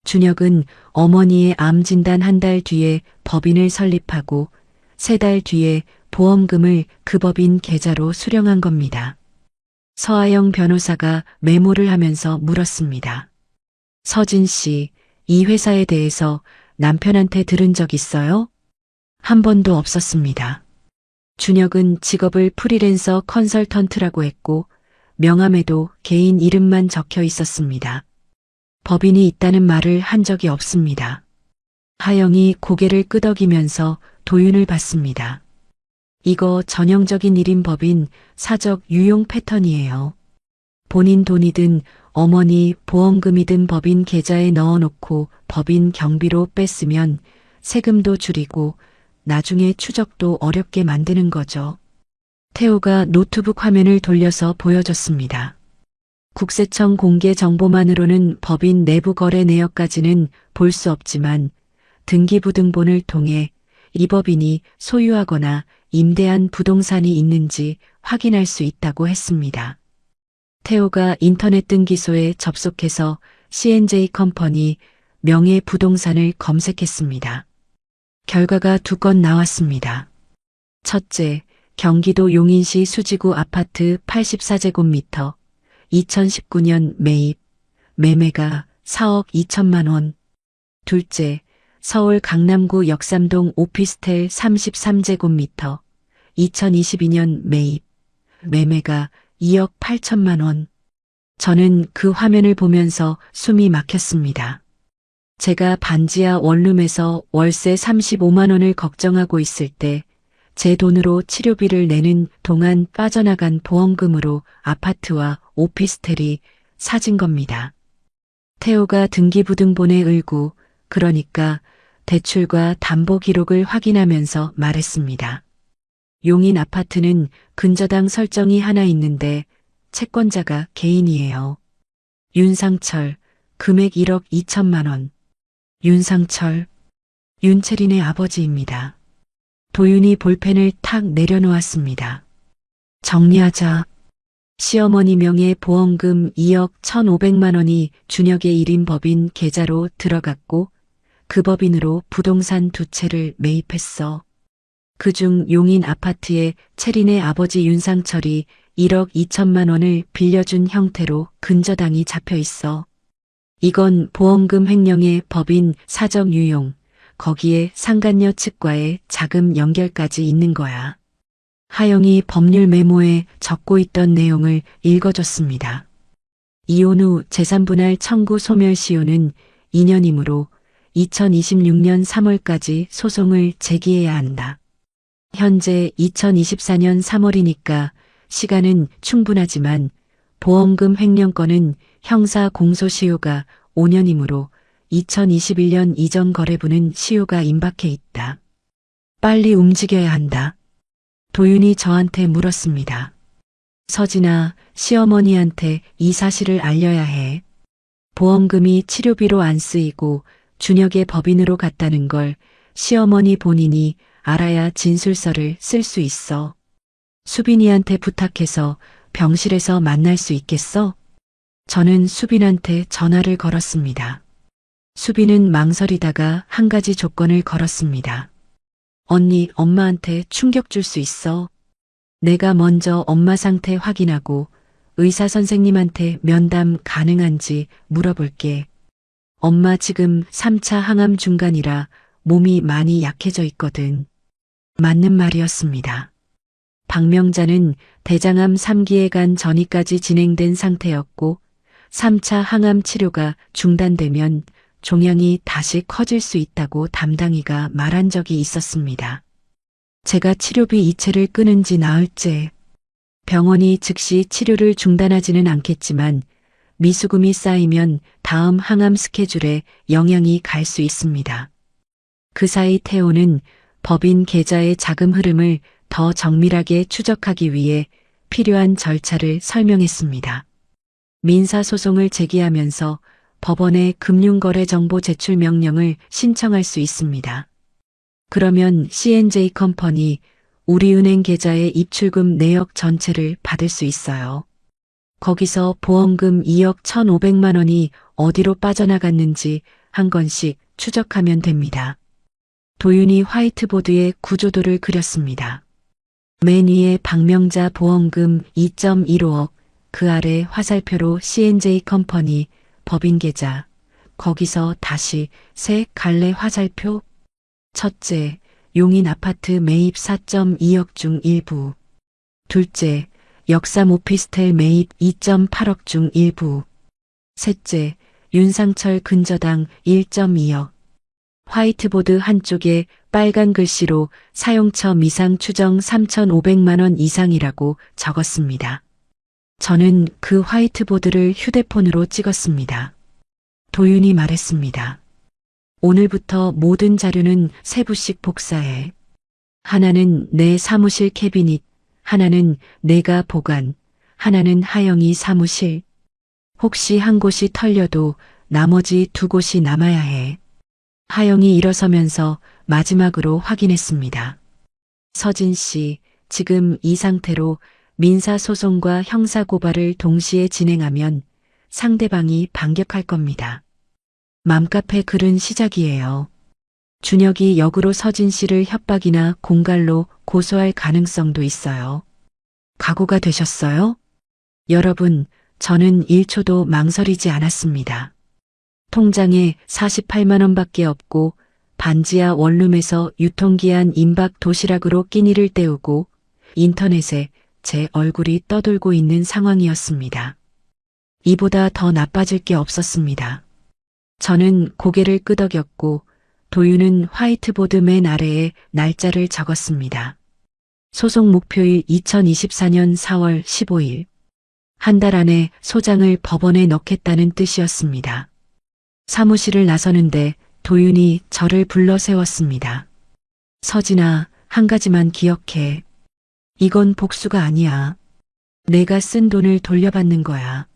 준혁은 어머니의 암 진단 한 달 뒤에 법인을 설립하고 3달 뒤에 보험금을 그 법인 계좌로 수령한 겁니다. 서아영 변호사가 메모를 하면서 물었습니다. 서진 씨, 이 회사에 대해서 남편한테 들은 적 있어요? 한 번도 없었습니다. 준혁은 직업을 프리랜서 컨설턴트라고 했고 명함에도 개인 이름만 적혀 있었습니다. 법인이 있다는 말을 한 적이 없습니다. 하영이 고개를 끄덕이면서 도윤을 봤습니다. 이거 전형적인 1인 법인 사적 유용 패턴이에요. 본인 돈이든 어머니 보험금이든 법인 계좌에 넣어놓고 법인 경비로 뺐으면 세금도 줄이고 나중에 추적도 어렵게 만드는 거죠. 태호가 노트북 화면을 돌려서 보여줬습니다. 국세청 공개 정보만으로는 법인 내부 거래 내역까지는 볼 수 없지만 등기부등본을 통해 이 법인이 소유하거나 임대한 부동산이 있는지 확인할 수 있다고 했습니다. 태호가 인터넷 등기소에 접속해서 C&J 컴퍼니 명의 부동산을 검색했습니다. 결과가 두 건 나왔습니다. 첫째, 경기도 용인시 수지구 아파트 84제곱미터 2019년 매입, 매매가 4억 2천만 원. 둘째, 서울 강남구 역삼동 오피스텔 33제곱미터 2022년 매입, 매매가 2억 8천만 원. 저는 그 화면을 보면서 숨이 막혔습니다. 제가 반지하 원룸에서 월세 35만 원을 걱정하고 있을 때 제 돈으로 치료비를 내는 동안 빠져나간 보험금으로 아파트와 오피스텔이 사진 겁니다. 태호가 등기부등본에 을고 그러니까 대출과 담보 기록을 확인하면서 말했습니다. 용인 아파트는 근저당 설정이 하나 있는데 채권자가 개인이에요. 윤상철, 금액 1억 2천만 원. 윤상철, 윤채린의 아버지입니다. 도윤이 볼펜을 탁 내려놓았습니다. 정리하자. 시어머니 명의 보험금 2억 1,500만 원이 준혁의 1인 법인 계좌로 들어갔고 그 법인으로 부동산 2채를 매입했어. 그중 용인 아파트에 채린의 아버지 윤상철이 1억 2천만 원을 빌려준 형태로 근저당이 잡혀 있어. 이건 보험금 횡령의 법인 사정 유용, 거기에 상간녀 측과의 자금 연결까지 있는 거야. 하영이 법률 메모에 적고 있던 내용을 읽어줬습니다. 이혼 후 재산분할 청구 소멸시효는 2년이므로 2026년 3월까지 소송을 제기해야 한다. 현재 2024년 3월이니까 시간은 충분하지만 보험금 횡령건은 형사 공소시효가 5년이므로 2021년 이전 거래부는 시효가 임박해 있다. 빨리 움직여야 한다. 도윤이 저한테 물었습니다. 서진아, 시어머니한테 이 사실을 알려야 해. 보험금이 치료비로 안 쓰이고 준혁의 법인으로 갔다는 걸 시어머니 본인이 알아야 진술서를 쓸 수 있어. 수빈이한테 부탁해서 병실에서 만날 수 있겠어? 저는 수빈한테 전화를 걸었습니다. 수빈은 망설이다가 한 가지 조건을 걸었습니다. 언니, 엄마한테 충격 줄 수 있어. 내가 먼저 엄마 상태 확인하고 의사 선생님한테 면담 가능한지 물어볼게. 엄마 지금 3차 항암 중간이라 몸이 많이 약해져 있거든. 맞는 말이었습니다. 박명자는 대장암 3기에 간 전이까지 진행된 상태였고 3차 항암 치료가 중단되면 종양이 다시 커질 수 있다고 담당이가 말한 적이 있었습니다. 제가 치료비 이체를 끊은지 나흘째. 병원이 즉시 치료를 중단하지는 않겠지만 미수금이 쌓이면 다음 항암 스케줄에 영향이 갈 수 있습니다. 그 사이 태호는 법인 계좌의 자금 흐름을 더 정밀하게 추적하기 위해 필요한 절차를 설명했습니다. 민사소송을 제기하면서 법원에 금융거래정보 제출 명령을 신청할 수 있습니다. 그러면 C&J 컴퍼니 우리은행 계좌의 입출금 내역 전체를 받을 수 있어요. 거기서 보험금 2억 1,500만 원이 어디로 빠져나갔는지 한 건씩 추적하면 됩니다. 도윤이 화이트보드에 구조도를 그렸습니다. 맨 위에 박명자 보험금 2.15억, 그 아래 화살표로 C&J 컴퍼니 법인 계좌, 거기서 다시 세 갈래 화살표. 첫째, 용인 아파트 매입 4.2억 중 일부. 둘째, 역삼 오피스텔 매입 2.8억 중 일부. 셋째, 윤상철 근저당 1.2억. 화이트보드 한쪽에 빨간 글씨로 사용처 미상 추정 3,500만 원 이상이라고 적었습니다. 저는 그 화이트보드를 휴대폰으로 찍었습니다. 도윤이 말했습니다. 오늘부터 모든 자료는 세부씩 복사해. 하나는 내 사무실 캐비닛, 하나는 내가 보관, 하나는 하영이 사무실. 혹시 한 곳이 털려도 나머지 2곳이 남아야 해. 하영이 일어서면서 마지막으로 확인했습니다. 서진 씨, 지금 이 상태로 민사소송과 형사고발을 동시에 진행하면 상대방이 반격할 겁니다. 맘카페 글은 시작이에요. 준혁이 역으로 서진 씨를 협박이나 공갈로 고소할 가능성도 있어요. 각오가 되셨어요? 여러분, 저는 1초도 망설이지 않았습니다. 통장에 48만 원밖에 없고 반지하 원룸에서 유통기한 임박 도시락으로 끼니를 때우고 인터넷에 제 얼굴이 떠돌고 있는 상황이었습니다. 이보다 더 나빠질 게 없었습니다. 저는 고개를 끄덕였고 도윤은 화이트보드 맨 아래에 날짜를 적었습니다. 소송 목표일 2024년 4월 15일. 한 달 안에 소장을 법원에 넣겠다는 뜻이었습니다. 사무실을 나서는데 도윤이 저를 불러 세웠습니다. 서진아, 한 가지만 기억해. 이건 복수가 아니야. 내가 쓴 돈을 돌려받는 거야.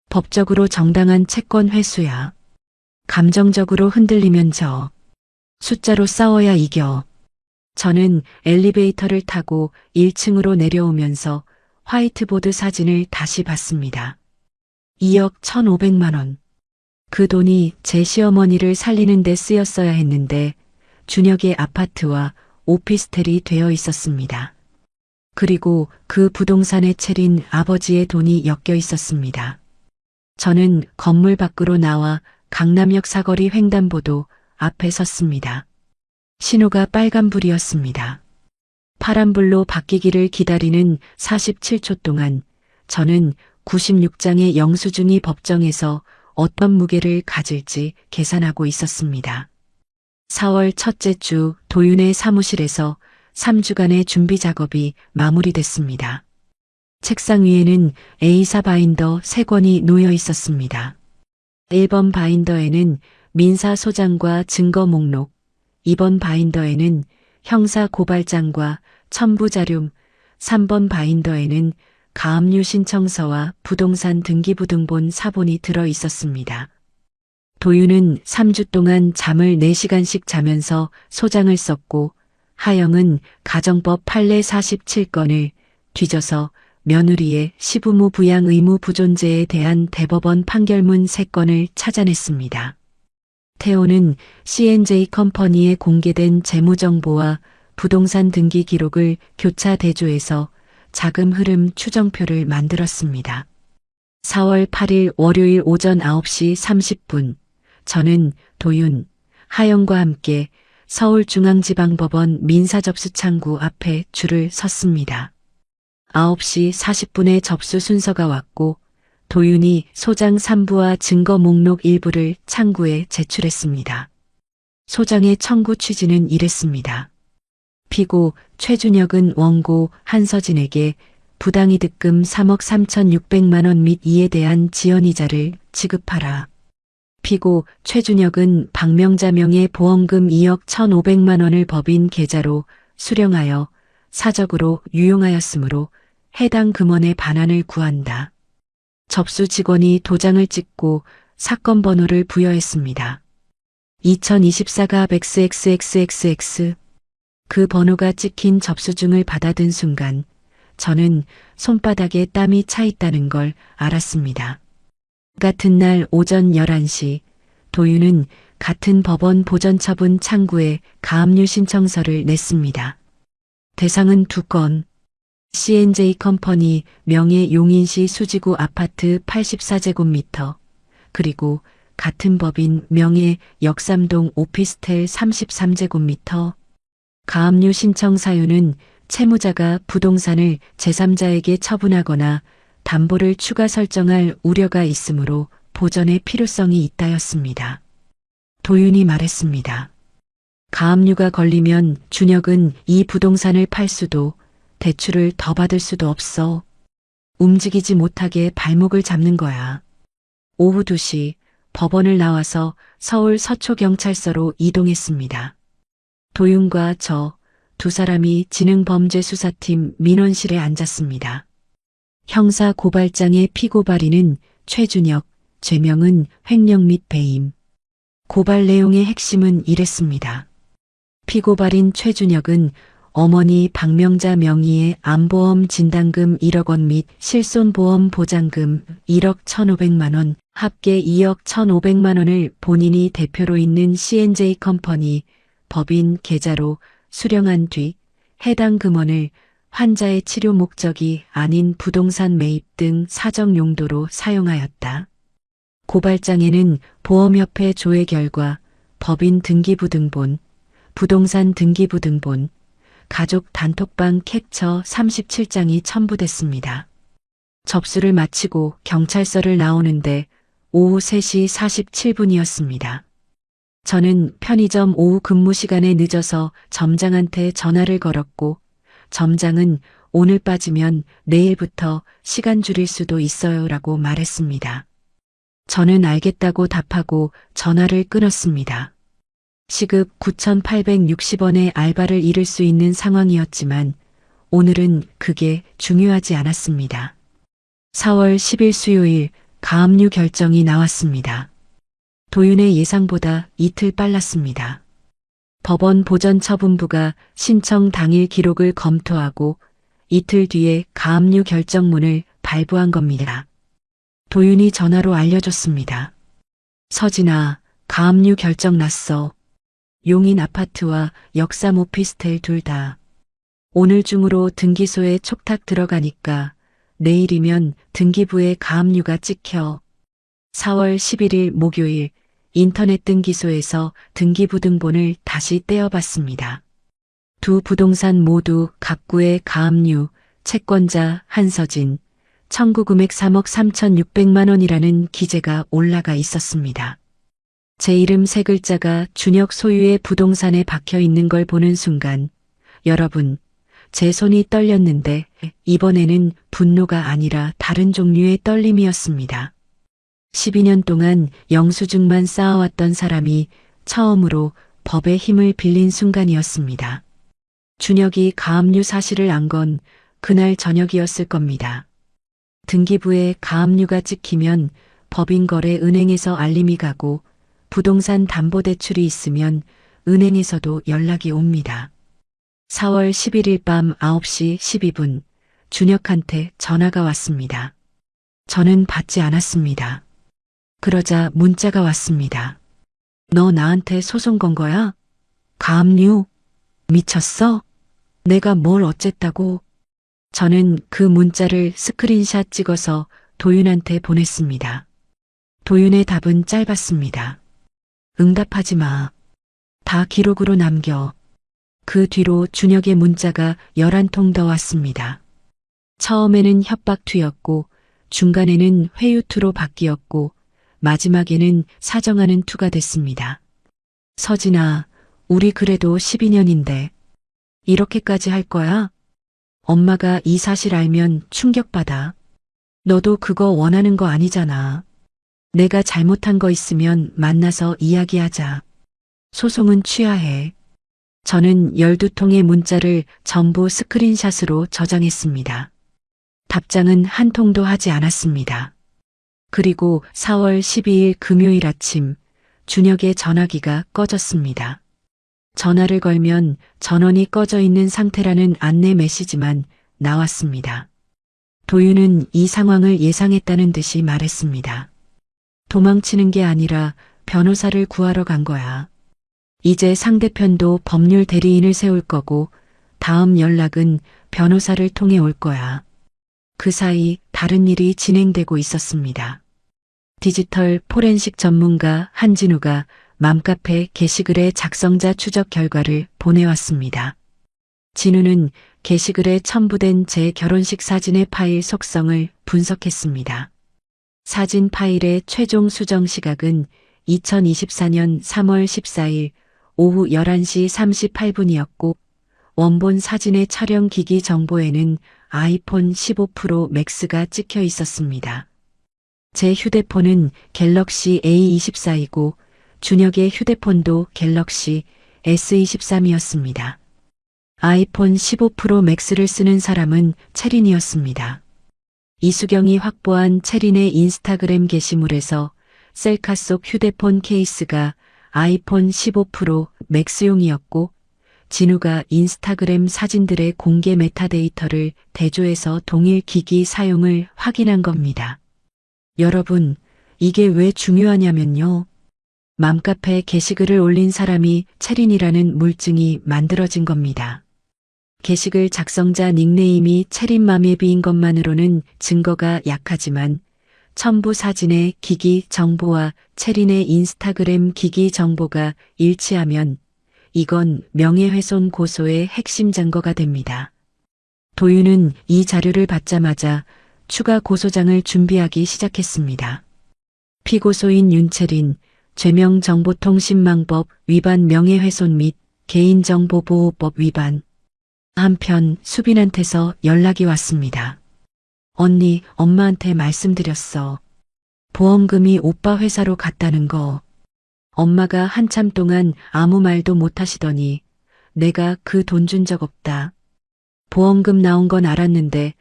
법적으로 정당한 채권 회수야. 감정적으로 흔들리면 져. 숫자로 싸워야 이겨. 저는 엘리베이터를 타고 1층으로 내려오면서 화이트보드 사진을 다시 봤습니다. 2억 1,500만 원. 그 돈이 제 시어머니를 살리는 데 쓰였어야 했는데 준혁의 아파트와 오피스텔이 되어 있었습니다. 그리고 그 부동산에 채린 아버지의 돈이 엮여 있었습니다. 저는 건물 밖으로 나와 강남역 사거리 횡단보도 앞에 섰습니다. 신호가 빨간불이었습니다. 파란불로 바뀌기를 기다리는 47초 동안 저는 96장의 영수증이 법정에서 어떤 무게를 가질지 계산하고 있었습니다. 4월 첫째 주 도윤의 사무실에서 3주간의 준비 작업이 마무리됐습니다. 책상 위에는 A사 바인더 3권이 놓여 있었습니다. 1번 바인더에는 민사 소장과 증거 목록, 2번 바인더에는 형사 고발장과 첨부 자료, 3번 바인더에는 가압류 신청서와 부동산 등기부등본 사본이 들어 있었습니다. 도윤은 3주 동안 잠을 4시간씩 자면서 소장을 썼고 하영은 가정법 판례 47건을 뒤져서 며느리의 시부모 부양 의무 부존재에 대한 대법원 판결문 3건을 찾아냈습니다. 태호는 C&J 컴퍼니에 공개된 재무정보와 부동산 등기 기록을 교차 대조해서 자금 흐름 추정표를 만들었습니다. 4월 8일 월요일 오전 9시 30분 저는 도윤, 하영과 함께 서울중앙지방법원 민사접수창구 앞에 줄을 섰습니다. 9시 40분에 접수 순서가 왔고 도윤이 소장 3부와 증거 목록 일부를 창구에 제출했습니다. 소장의 청구 취지는 이랬습니다. 피고 최준혁은 원고 한서진에게 부당이득금 3억 3,600만 원 및 이에 대한 지연이자를 지급하라. 피고 최준혁은 박명자 명의 보험금 2억 1,500만 원을 법인 계좌로 수령하여 사적으로 유용하였으므로 해당 금원의 반환을 구한다. 접수 직원이 도장을 찍고 사건 번호를 부여했습니다. 2024갑 XXXXX 그 번호가 찍힌 접수증을 받아든 순간 저는 손바닥에 땀이 차 있다는 걸 알았습니다. 같은 날 오전 11시 도윤은 같은 법원 보전처분 창구에 가압류 신청서를 냈습니다. 대상은 2건, C&J 컴퍼니 명예 용인시 수지구 아파트 84제곱미터, 그리고 같은 법인 명예 역삼동 오피스텔 33제곱미터. 가압류 신청 사유는 채무자가 부동산을 제3자에게 처분하거나 담보를 추가 설정할 우려가 있으므로 보전의 필요성이 있다였습니다. 도윤이 말했습니다. 가압류가 걸리면 준혁은 이 부동산을 팔 수도 대출을 더 받을 수도 없어. 움직이지 못하게 발목을 잡는 거야. 오후 2시 법원을 나와서 서울 서초경찰서로 이동했습니다. 도윤과 저 두 사람이 지능범죄수사팀 민원실에 앉았습니다. 형사 고발장의 피고 발의는 최준혁, 죄명은 횡령 및 배임. 고발 내용의 핵심은 이랬습니다. 피고 발인 최준혁은 어머니 박명자 명의의 암보험 진단금 1억 원 및 실손보험 보장금 1억 1,500만 원, 합계 2억 1,500만 원을 본인이 대표로 있는 C&J 컴퍼니 법인 계좌로 수령한 뒤 해당 금원을 환자의 치료 목적이 아닌 부동산 매입 등 사적 용도로 사용하였다. 고발장에는 보험협회 조회 결과 법인 등기부등본, 부동산 등기부등본, 가족 단톡방 캡처 37장이 첨부됐습니다. 접수를 마치고 경찰서를 나오는데 오후 3시 47분이었습니다. 저는 편의점 오후 근무 시간에 늦어서 점장한테 전화를 걸었고 점장은 오늘 빠지면 내일부터 시간 줄일 수도 있어요 라고 말했습니다. 저는 알겠다고 답하고 전화를 끊었습니다. 시급 9,860원의 알바를 잃을 수 있는 상황이었지만 오늘은 그게 중요하지 않았습니다. 4월 10일 수요일 가압류 결정이 나왔습니다. 도윤의 예상보다 이틀 빨랐습니다. 법원 보전처분부가 신청 당일 기록을 검토하고 이틀 뒤에 가압류 결정문을 발부한 겁니다. 도윤이 전화로 알려줬습니다. 서진아, 가압류 결정 났어. 용인 아파트와 역삼 오피스텔 둘 다. 오늘 중으로 등기소에 촉탁 들어가니까 내일이면 등기부에 가압류가 찍혀. 4월 11일 목요일 인터넷 등기소에서 등기부등본을 다시 떼어봤습니다. 두 부동산 모두 갑구의 가압류, 채권자 한서진, 청구 금액 3억 3,600만 원이라는 기재가 올라가 있었습니다. 제 이름 세 글자가 준혁 소유의 부동산에 박혀 있는 걸 보는 순간, 여러분, 제 손이 떨렸는데 이번에는 분노가 아니라 다른 종류의 떨림이었습니다. 12년 동안 영수증만 쌓아왔던 사람이 처음으로 법의 힘을 빌린 순간이었습니다. 준혁이 가압류 사실을 안 건 그날 저녁이었을 겁니다. 등기부에 가압류가 찍히면 법인거래 은행에서 알림이 가고 부동산 담보대출이 있으면 은행에서도 연락이 옵니다. 4월 11일 밤 9시 12분 준혁한테 전화가 왔습니다. 저는 받지 않았습니다. 그러자 문자가 왔습니다. 너 나한테 소송 건 거야? 가압류? 미쳤어? 내가 뭘 어쨌다고? 저는 그 문자를 스크린샷 찍어서 도윤한테 보냈습니다. 도윤의 답은 짧았습니다. 응답하지 마. 다 기록으로 남겨. 그 뒤로 준혁의 문자가 11통 더 왔습니다. 처음에는 협박투였고 중간에는 회유투로 바뀌었고 마지막에는 사정하는 투가 됐습니다. 서진아, 우리 그래도 12년인데 이렇게까지 할 거야? 엄마가 이 사실 알면 충격받아. 너도 그거 원하는 거 아니잖아. 내가 잘못한 거 있으면 만나서 이야기하자. 소송은 취하해. 저는 12통의 문자를 전부 스크린샷으로 저장했습니다. 답장은 한 통도 하지 않았습니다. 그리고 4월 12일 금요일 아침 준혁의 전화기가 꺼졌습니다. 전화를 걸면 전원이 꺼져 있는 상태라는 안내 메시지만 나왔습니다. 도윤은 이 상황을 예상했다는 듯이 말했습니다. 도망치는 게 아니라 변호사를 구하러 간 거야. 이제 상대편도 법률 대리인을 세울 거고 다음 연락은 변호사를 통해 올 거야. 그 사이 다른 일이 진행되고 있었습니다. 디지털 포렌식 전문가 한진우가 맘카페 게시글의 작성자 추적 결과를 보내왔습니다. 진우는 게시글에 첨부된 제 결혼식 사진의 파일 속성을 분석했습니다. 사진 파일의 최종 수정 시각은 2024년 3월 14일 오후 11시 38분이었고 원본 사진의 촬영 기기 정보에는 아이폰 15 프로 맥스가 찍혀 있었습니다. 제 휴대폰은 갤럭시 A24이고 준혁의 휴대폰도 갤럭시 S23이었습니다. 아이폰 15 프로 맥스를 쓰는 사람은 채린이었습니다. 이수경이 확보한 채린의 인스타그램 게시물에서 셀카 속 휴대폰 케이스가 아이폰 15 프로 맥스용이었고 진우가 인스타그램 사진들의 공개 메타데이터를 대조해서 동일 기기 사용을 확인한 겁니다. 여러분, 이게 왜 중요하냐면요. 맘카페 게시글을 올린 사람이 채린이라는 물증이 만들어진 겁니다. 게시글 작성자 닉네임이 채린맘예비인 것만으로는 증거가 약하지만 첨부 사진의 기기 정보와 채린의 인스타그램 기기 정보가 일치하면 이건 명예훼손 고소의 핵심 증거가 됩니다. 도윤은 이 자료를 받자마자 추가 고소장을 준비하기 시작했습니다. 피고소인 윤채린, 죄명정보통신망법 위반 명예훼손 및 개인정보보호법 위반. 한편 수빈한테서 연락이 왔습니다. 언니, 엄마한테 말씀드렸어. 보험금이 오빠 회사로 갔다는 거. 엄마가 한참 동안 아무 말도 못 하시더니 내가 그 돈 준 적 없다. 보험금 나온 건 알았는데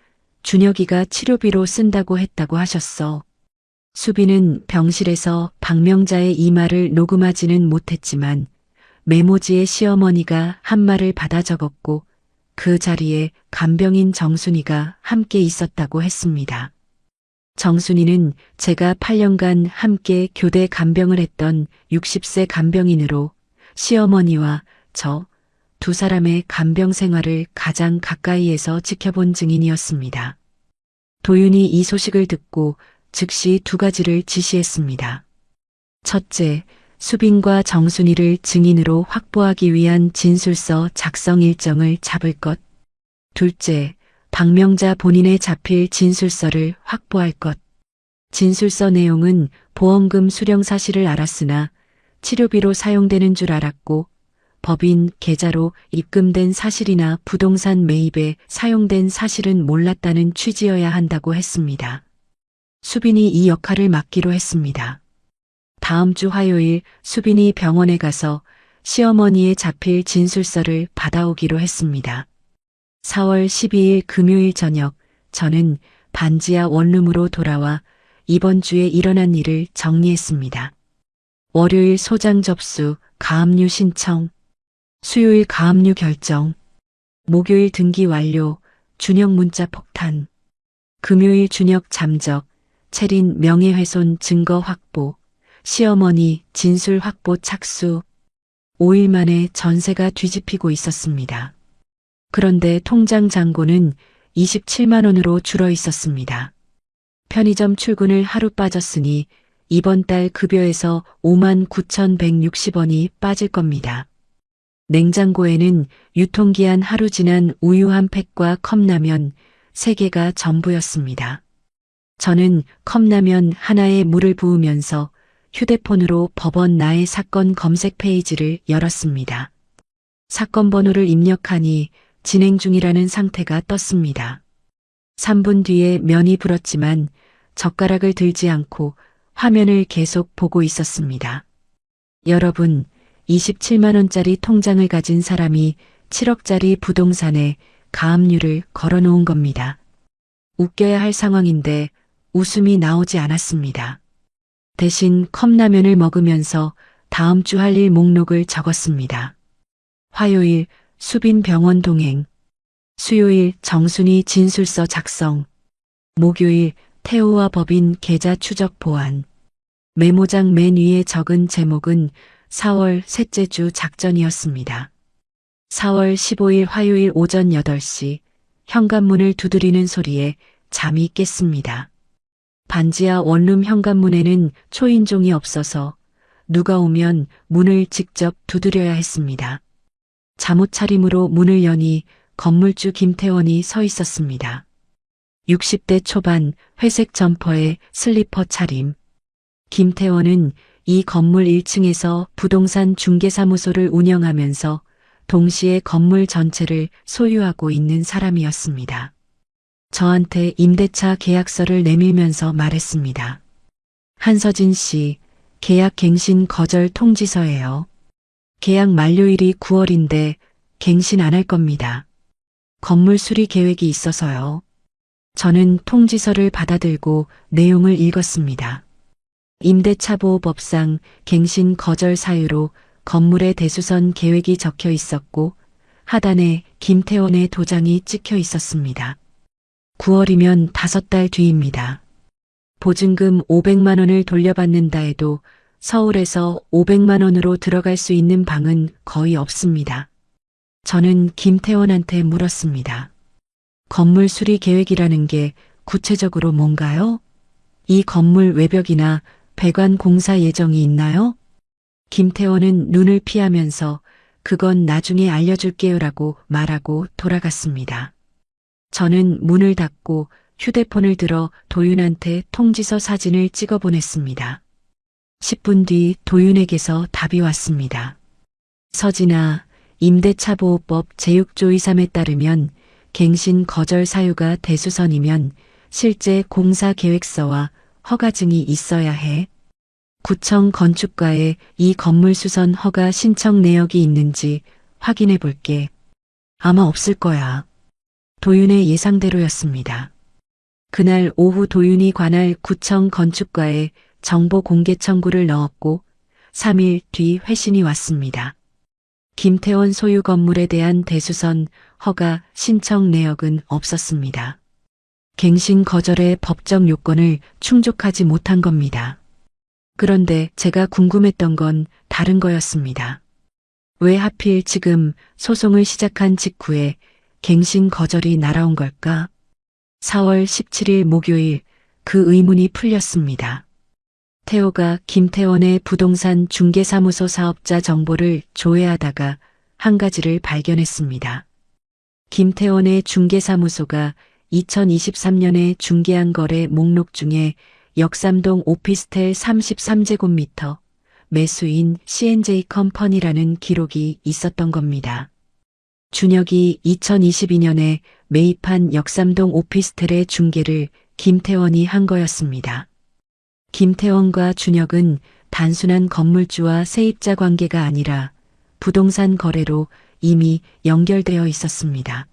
준혁이가 치료비로 쓴다고 했다고 하셨어. 수빈은 병실에서 박명자의 이 말을 녹음하지는 못했지만 메모지에 시어머니가 한 말을 받아 적었고 그 자리에 간병인 정순이가 함께 있었다고 했습니다. 정순이는 제가 8년간 함께 교대 간병을 했던 60세 간병인으로 시어머니와 저 두 사람의 간병 생활을 가장 가까이에서 지켜본 증인이었습니다. 도윤이 이 소식을 듣고 즉시 두 가지를 지시했습니다. 첫째, 수빈과 정순이를 증인으로 확보하기 위한 진술서 작성 일정을 잡을 것. 둘째, 박명자 본인의 잡힐 진술서를 확보할 것. 진술서 내용은 보험금 수령 사실을 알았으나 치료비로 사용되는 줄 알았고 법인 계좌로 입금된 사실이나 부동산 매입에 사용된 사실은 몰랐다는 취지여야 한다고 했습니다. 수빈이 이 역할을 맡기로 했습니다. 다음 주 화요일 수빈이 병원에 가서 시어머니의 잡힐 진술서를 받아오기로 했습니다. 4월 12일 금요일 저녁 저는 반지하 원룸으로 돌아와 이번 주에 일어난 일을 정리했습니다. 월요일 소장 접수, 가압류 신청, 수요일 가압류 결정, 목요일 등기 완료, 준혁 문자 폭탄, 금요일 준혁 잠적, 채린 명예훼손 증거 확보, 시어머니 진술 확보 착수, 5일 만에 전세가 뒤집히고 있었습니다. 그런데 통장 잔고는 27만 원으로 줄어 있었습니다. 편의점 출근을 하루 빠졌으니 이번 달 급여에서 59,160원이 빠질 겁니다. 냉장고에는 유통기한 하루 지난 우유 한 팩과 컵라면 3개가 전부였습니다. 저는 컵라면 하나에 물을 부으면서 휴대폰으로 법원 나의 사건 검색 페이지를 열었습니다. 사건 번호를 입력하니 진행 중이라는 상태가 떴습니다. 3분 뒤에 면이 불었지만 젓가락을 들지 않고 화면을 계속 보고 있었습니다. 여러분, 27만 원짜리 통장을 가진 사람이 7억짜리 부동산에 가압류를 걸어놓은 겁니다. 웃겨야 할 상황인데 웃음이 나오지 않았습니다. 대신 컵라면을 먹으면서 다음 주 할 일 목록을 적었습니다. 화요일 수빈 병원 동행, 수요일 정순이 진술서 작성, 목요일 태호와 법인 계좌 추적 보안, 메모장 맨 위에 적은 제목은 4월 셋째 주 작전이었습니다. 4월 15일 화요일 오전 8시 현관문을 두드리는 소리에 잠이 깼습니다. 반지하 원룸 현관문에는 초인종이 없어서 누가 오면 문을 직접 두드려야 했습니다. 잠옷 차림으로 문을 여니 건물주 김태원이 서 있었습니다. 60대 초반 회색 점퍼에 슬리퍼 차림. 김태원은 이 건물 1층에서 부동산 중개사무소를 운영하면서 동시에 건물 전체를 소유하고 있는 사람이었습니다. 저한테 임대차 계약서를 내밀면서 말했습니다. 한서진 씨, 계약 갱신 거절 통지서예요. 계약 만료일이 9월인데 갱신 안 할 겁니다. 건물 수리 계획이 있어서요. 저는 통지서를 받아들고 내용을 읽었습니다. 임대차보호법상 갱신 거절 사유로 건물의 대수선 계획이 적혀 있었고 하단에 김태원의 도장이 찍혀 있었습니다. 9월이면 5달 뒤입니다. 보증금 500만 원을 돌려받는다 해도 서울에서 500만 원으로 들어갈 수 있는 방은 거의 없습니다. 저는 김태원한테 물었습니다. 건물 수리 계획이라는 게 구체적으로 뭔가요? 이 건물 외벽이나 배관 공사 예정이 있나요? 김태원은 눈을 피하면서 그건 나중에 알려줄게요라고 말하고 돌아갔습니다. 저는 문을 닫고 휴대폰을 들어 도윤한테 통지서 사진을 찍어 보냈습니다. 10분 뒤 도윤에게서 답이 왔습니다. 서진아, 임대차보호법 제6조 23에 따르면 갱신 거절 사유가 대수선이면 실제 공사 계획서와 허가증이 있어야 해. 구청 건축과에 이 건물 수선 허가 신청 내역이 있는지 확인해 볼게. 아마 없을 거야. 도윤의 예상대로였습니다. 그날 오후 도윤이 관할 구청 건축과에 정보 공개 청구를 넣었고 3일 뒤 회신이 왔습니다. 김태원 소유 건물에 대한 대수선, 허가, 신청 내역은 없었습니다. 갱신 거절의 법적 요건을 충족하지 못한 겁니다. 그런데 제가 궁금했던 건 다른 거였습니다. 왜 하필 지금 소송을 시작한 직후에 갱신 거절이 날아온 걸까? 4월 17일 목요일 그 의문이 풀렸습니다. 태호가 김태원의 부동산 중개사무소 사업자 정보를 조회하다가 한 가지를 발견했습니다. 김태원의 중개사무소가 2023년에 중개한 거래 목록 중에 역삼동 오피스텔 33제곱미터 매수인 C&J 컴퍼니라는 기록이 있었던 겁니다. 준혁이 2022년에 매입한 역삼동 오피스텔의 중개를 김태원이 한 거였습니다. 김태원과 준혁은 단순한 건물주와 세입자 관계가 아니라 부동산 거래로 이미 연결되어 있었습니다.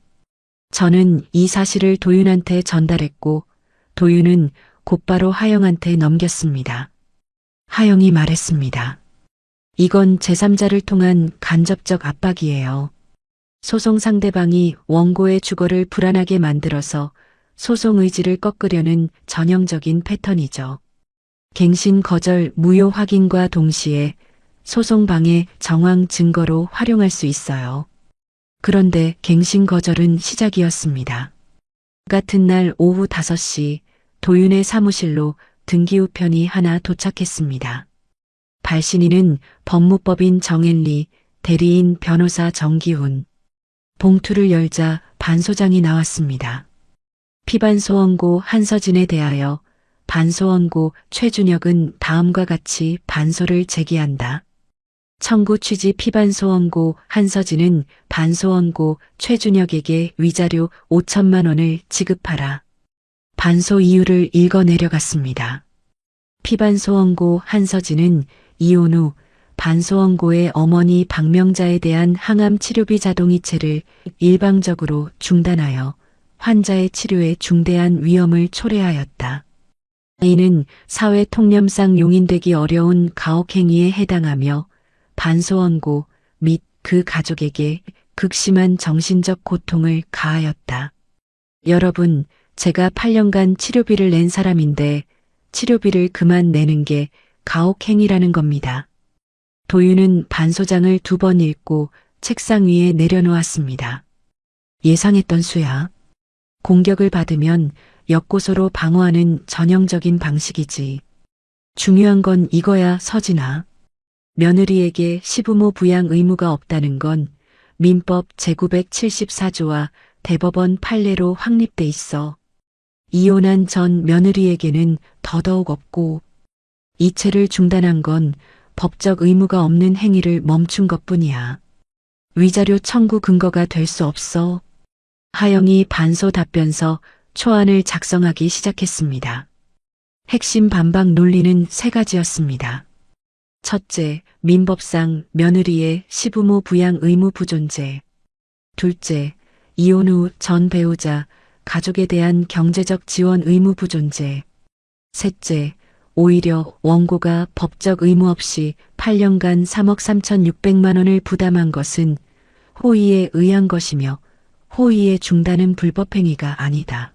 저는 이 사실을 도윤한테 전달했고 도윤은 곧바로 하영한테 넘겼습니다. 하영이 말했습니다. 이건 제3자를 통한 간접적 압박이에요. 소송 상대방이 원고의 주거를 불안하게 만들어서 소송 의지를 꺾으려는 전형적인 패턴이죠. 갱신 거절 무효 확인과 동시에 소송 방해 정황 증거로 활용할 수 있어요. 그런데 갱신 거절은 시작이었습니다. 같은 날 오후 5시 도윤의 사무실로 등기우편이 하나 도착했습니다. 발신인은 법무법인 정앤리, 대리인 변호사 정기훈. 봉투를 열자 반소장이 나왔습니다. 피반소원고 한서진에 대하여 반소원고 최준혁은 다음과 같이 반소를 제기한다. 청구 취지 피반소원고 한서진은 반소원고 최준혁에게 위자료 5천만 원을 지급하라. 반소 이유를 읽어 내려갔습니다. 피반소원고 한서진은 이혼 후 반소원고의 어머니 박명자에 대한 항암 치료비 자동이체를 일방적으로 중단하여 환자의 치료에 중대한 위험을 초래하였다. 이는 사회 통념상 용인되기 어려운 가혹행위에 해당하며 반소원고 및 그 가족에게 극심한 정신적 고통을 가하였다. 여러분, 제가 8년간 치료비를 낸 사람인데 치료비를 그만 내는 게 가혹행위라는 겁니다. 도윤은 반소장을 2번 읽고 책상 위에 내려놓았습니다. 예상했던 수야. 공격을 받으면 역고소로 방어하는 전형적인 방식이지. 중요한 건 이거야, 서진아. 며느리에게 시부모 부양 의무가 없다는 건 민법 제974조와 대법원 판례로 확립돼 있어. 이혼한 전 며느리에게는 더더욱 없고 이체를 중단한 건 법적 의무가 없는 행위를 멈춘 것뿐이야. 위자료 청구 근거가 될 수 없어. 하영이 반소 답변서 초안을 작성하기 시작했습니다. 핵심 반박 논리는 3가지였습니다. 첫째, 민법상 며느리의 시부모 부양 의무 부존재. 둘째, 이혼 후 전 배우자, 가족에 대한 경제적 지원 의무 부존재. 셋째, 오히려 원고가 법적 의무 없이 8년간 3억 3,600만 원을 부담한 것은 호의에 의한 것이며 호의의 중단은 불법행위가 아니다.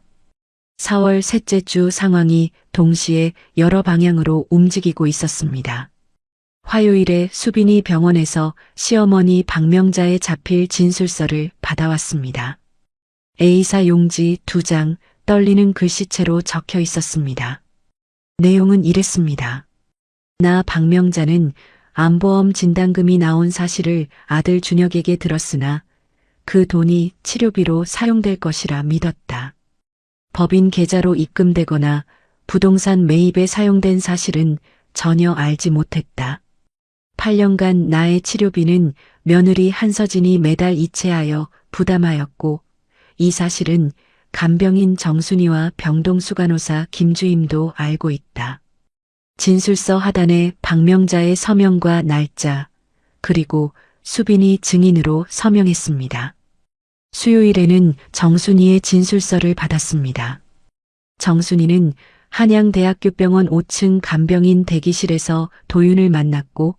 4월 셋째 주 상황이 동시에 여러 방향으로 움직이고 있었습니다. 화요일에 수빈이 병원에서 시어머니 박명자의 자필 진술서를 받아왔습니다. A사 용지 2장 떨리는 글씨체로 적혀 있었습니다. 내용은 이랬습니다. 나 박명자는 암보험 진단금이 나온 사실을 아들 준혁에게 들었으나 그 돈이 치료비로 사용될 것이라 믿었다. 법인 계좌로 입금되거나 부동산 매입에 사용된 사실은 전혀 알지 못했다. 8년간 나의 치료비는 며느리 한서진이 매달 이체하여 부담하였고 이 사실은 간병인 정순이와 병동수 간호사 김주임도 알고 있다. 진술서 하단에 박명자의 서명과 날짜 그리고 수빈이 증인으로 서명했습니다. 수요일에는 정순이의 진술서를 받았습니다. 정순이는 한양대학교병원 5층 간병인 대기실에서 도윤을 만났고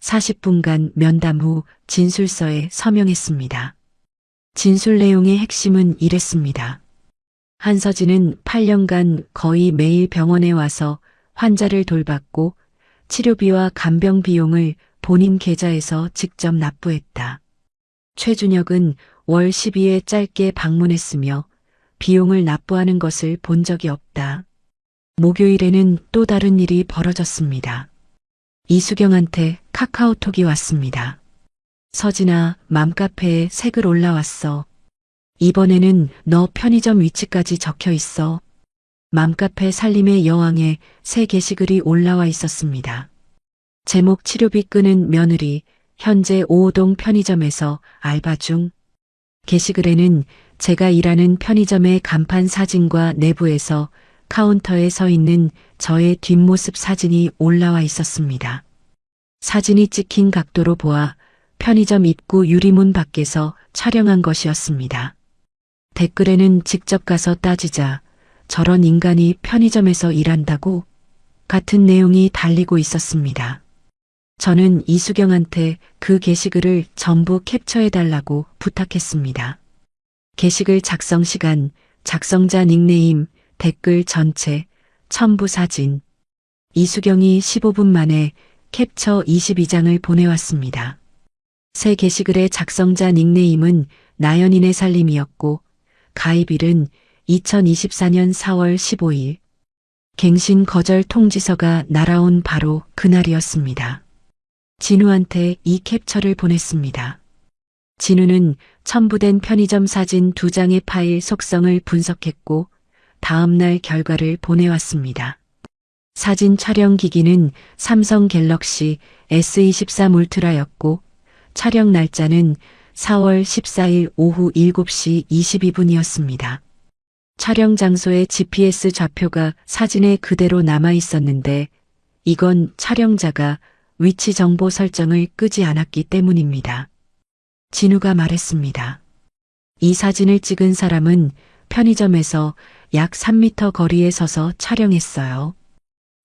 40분간 면담 후 진술서에 서명했습니다. 진술 내용의 핵심은 이랬습니다. 한서진은 8년간 거의 매일 병원에 와서 환자를 돌봤고 치료비와 간병 비용을 본인 계좌에서 직접 납부했다. 최준혁은 월 12회 짧게 방문했으며 비용을 납부하는 것을 본 적이 없다. 목요일에는 또 다른 일이 벌어졌습니다. 이수경한테 카카오톡이 왔습니다. 서진아, 맘카페에 새 글 올라왔어. 이번에는 너 편의점 위치까지 적혀 있어. 맘카페 살림의 여왕에 새 게시글이 올라와 있었습니다. 제목 치료비 끄는 며느리, 현재 5호동 편의점에서 알바 중. 게시글에는 제가 일하는 편의점의 간판 사진과 내부에서 카운터에 서 있는 저의 뒷모습 사진이 올라와 있었습니다. 사진이 찍힌 각도로 보아 편의점 입구 유리문 밖에서 촬영한 것이었습니다. 댓글에는 직접 가서 따지자 저런 인간이 편의점에서 일한다고 같은 내용이 달리고 있었습니다. 저는 이수경한테 그 게시글을 전부 캡처해달라고 부탁했습니다. 게시글 작성 시간, 작성자 닉네임, 댓글 전체, 첨부 사진. 이수경이 15분 만에 캡처 22장을 보내왔습니다. 새 게시글의 작성자 닉네임은 나연인의 살림이었고 가입일은 2024년 4월 15일. 갱신 거절 통지서가 날아온 바로 그날이었습니다. 진우한테 이 캡처를 보냈습니다. 진우는 첨부된 편의점 사진 2장의 파일 속성을 분석했고 다음날 결과를 보내왔습니다. 사진 촬영 기기는 삼성 갤럭시 S24 울트라였고 촬영 날짜는 4월 14일 오후 7시 22분이었습니다. 촬영 장소의 GPS 좌표가 사진에 그대로 남아 있었는데 이건 촬영자가 위치 정보 설정을 끄지 않았기 때문입니다. 진우가 말했습니다. 이 사진을 찍은 사람은 편의점에서 약 3m 거리에 서서 촬영했어요.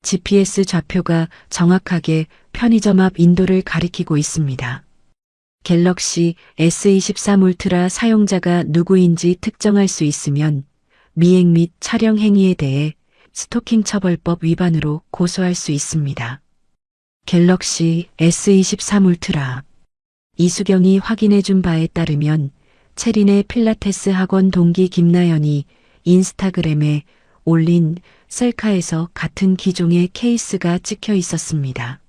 GPS 좌표가 정확하게 편의점 앞 인도를 가리키고 있습니다. 갤럭시 S23 울트라 사용자가 누구인지 특정할 수 있으면 미행 및 촬영 행위에 대해 스토킹 처벌법 위반으로 고소할 수 있습니다. 갤럭시 S23 울트라. 이수경이 확인해준 바에 따르면 체린의 필라테스 학원 동기 김나연이 인스타그램에 올린 셀카에서 같은 기종의 케이스가 찍혀 있었습니다.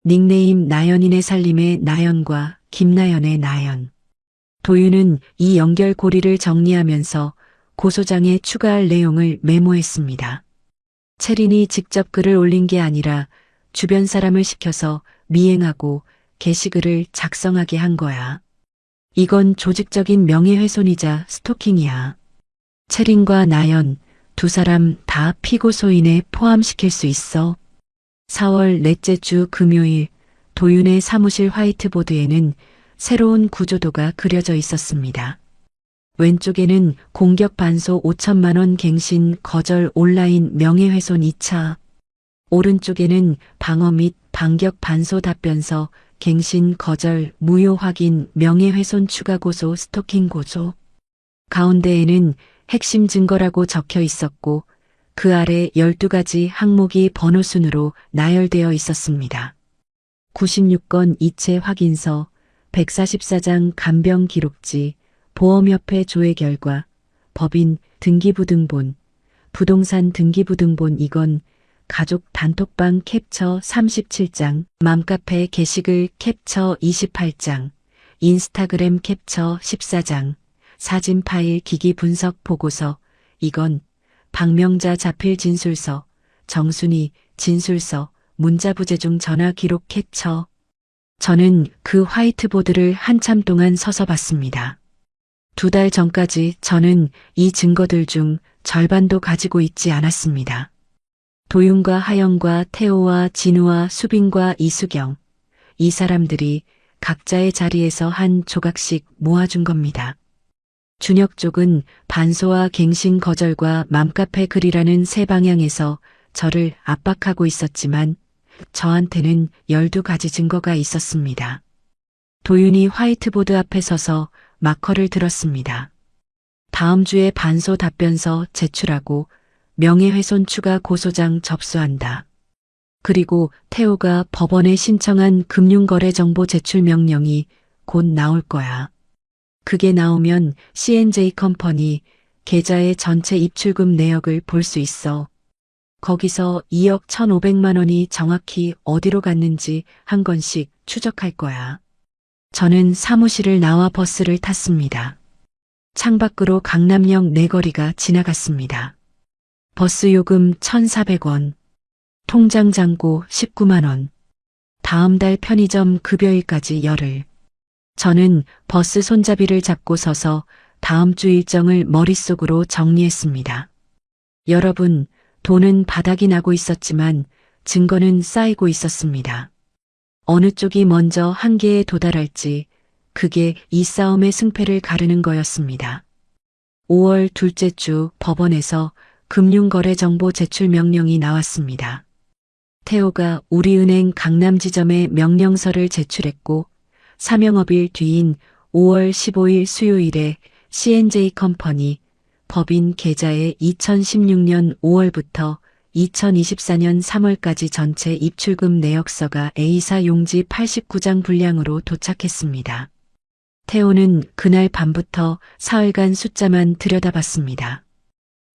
닉네임 나연인의 살림의 나연과 김나연의 나연. 도윤은 이 연결고리를 정리하면서 고소장에 추가할 내용을 메모했습니다. 체린이 직접 글을 올린 게 아니라 주변 사람을 시켜서 미행하고 게시글을 작성하게 한 거야. 이건 조직적인 명예훼손이자 스토킹이야. 체린과 나연 두 사람 다 피고소인에 포함시킬 수 있어. 4월 넷째 주 금요일 도윤의 사무실 화이트보드에는 새로운 구조도가 그려져 있었습니다. 왼쪽에는 공격 반소 5천만 원 갱신 거절 온라인 명예훼손 2차. 오른쪽에는 방어 및 반격 반소 답변서 갱신 거절 무효 확인 명예훼손 추가 고소 스토킹 고소. 가운데에는 핵심 증거라고 적혀 있었고 그 아래 12가지 항목이 번호 순으로 나열되어 있었습니다. 96건 이체 확인서, 144장 간병 기록지, 보험협회 조회 결과, 법인 등기부등본, 부동산 등기부등본 이건 가족 단톡방 캡처 37장, 맘카페 게시글 캡처 28장, 인스타그램 캡처 14장, 사진 파일 기기 분석 보고서, 이건 박명자 자필 진술서, 정순이 진술서, 문자부재 중 전화 기록 캡처. 저는 그 화이트보드를 한참 동안 서서 봤습니다. 2달 전까지 저는 이 증거들 중 절반도 가지고 있지 않았습니다. 도윤과 하영과 태호와 진우와 수빈과 이수경, 이 사람들이 각자의 자리에서 한 조각씩 모아준 겁니다. 준혁 쪽은 반소와 갱신 거절과 맘카페 글이라는 세 방향에서 저를 압박하고 있었지만 저한테는 12가지 증거가 있었습니다. 도윤이 화이트보드 앞에 서서 마커를 들었습니다. 다음 주에 반소 답변서 제출하고 명예훼손 추가 고소장 접수한다. 그리고 태호가 법원에 신청한 금융거래정보 제출 명령이 곧 나올 거야. 그게 나오면 C&J 컴퍼니 계좌의 전체 입출금 내역을 볼 수 있어. 거기서 2억 1,500만 원이 정확히 어디로 갔는지 한 건씩 추적할 거야. 저는 사무실을 나와 버스를 탔습니다. 창밖으로 강남역 내거리가 지나갔습니다. 버스 요금 1,400원, 통장 잔고 19만 원, 다음 달 편의점 급여일까지 열흘. 저는 버스 손잡이를 잡고 서서 다음 주 일정을 머릿속으로 정리했습니다. 여러분, 돈은 바닥이 나고 있었지만 증거는 쌓이고 있었습니다. 어느 쪽이 먼저 한계에 도달할지 그게 이 싸움의 승패를 가르는 거였습니다. 5월 둘째 주 법원에서 금융거래정보 제출 명령이 나왔습니다. 태호가 우리은행 강남지점에 명령서를 제출했고 사명업일 뒤인 5월 15일 수요일에 C&J 컴퍼니 법인 계좌에 2016년 5월부터 2024년 3월까지 전체 입출금 내역서가 A사 용지 89장 분량으로 도착했습니다. 태호는 그날 밤부터 사흘간 숫자만 들여다봤습니다.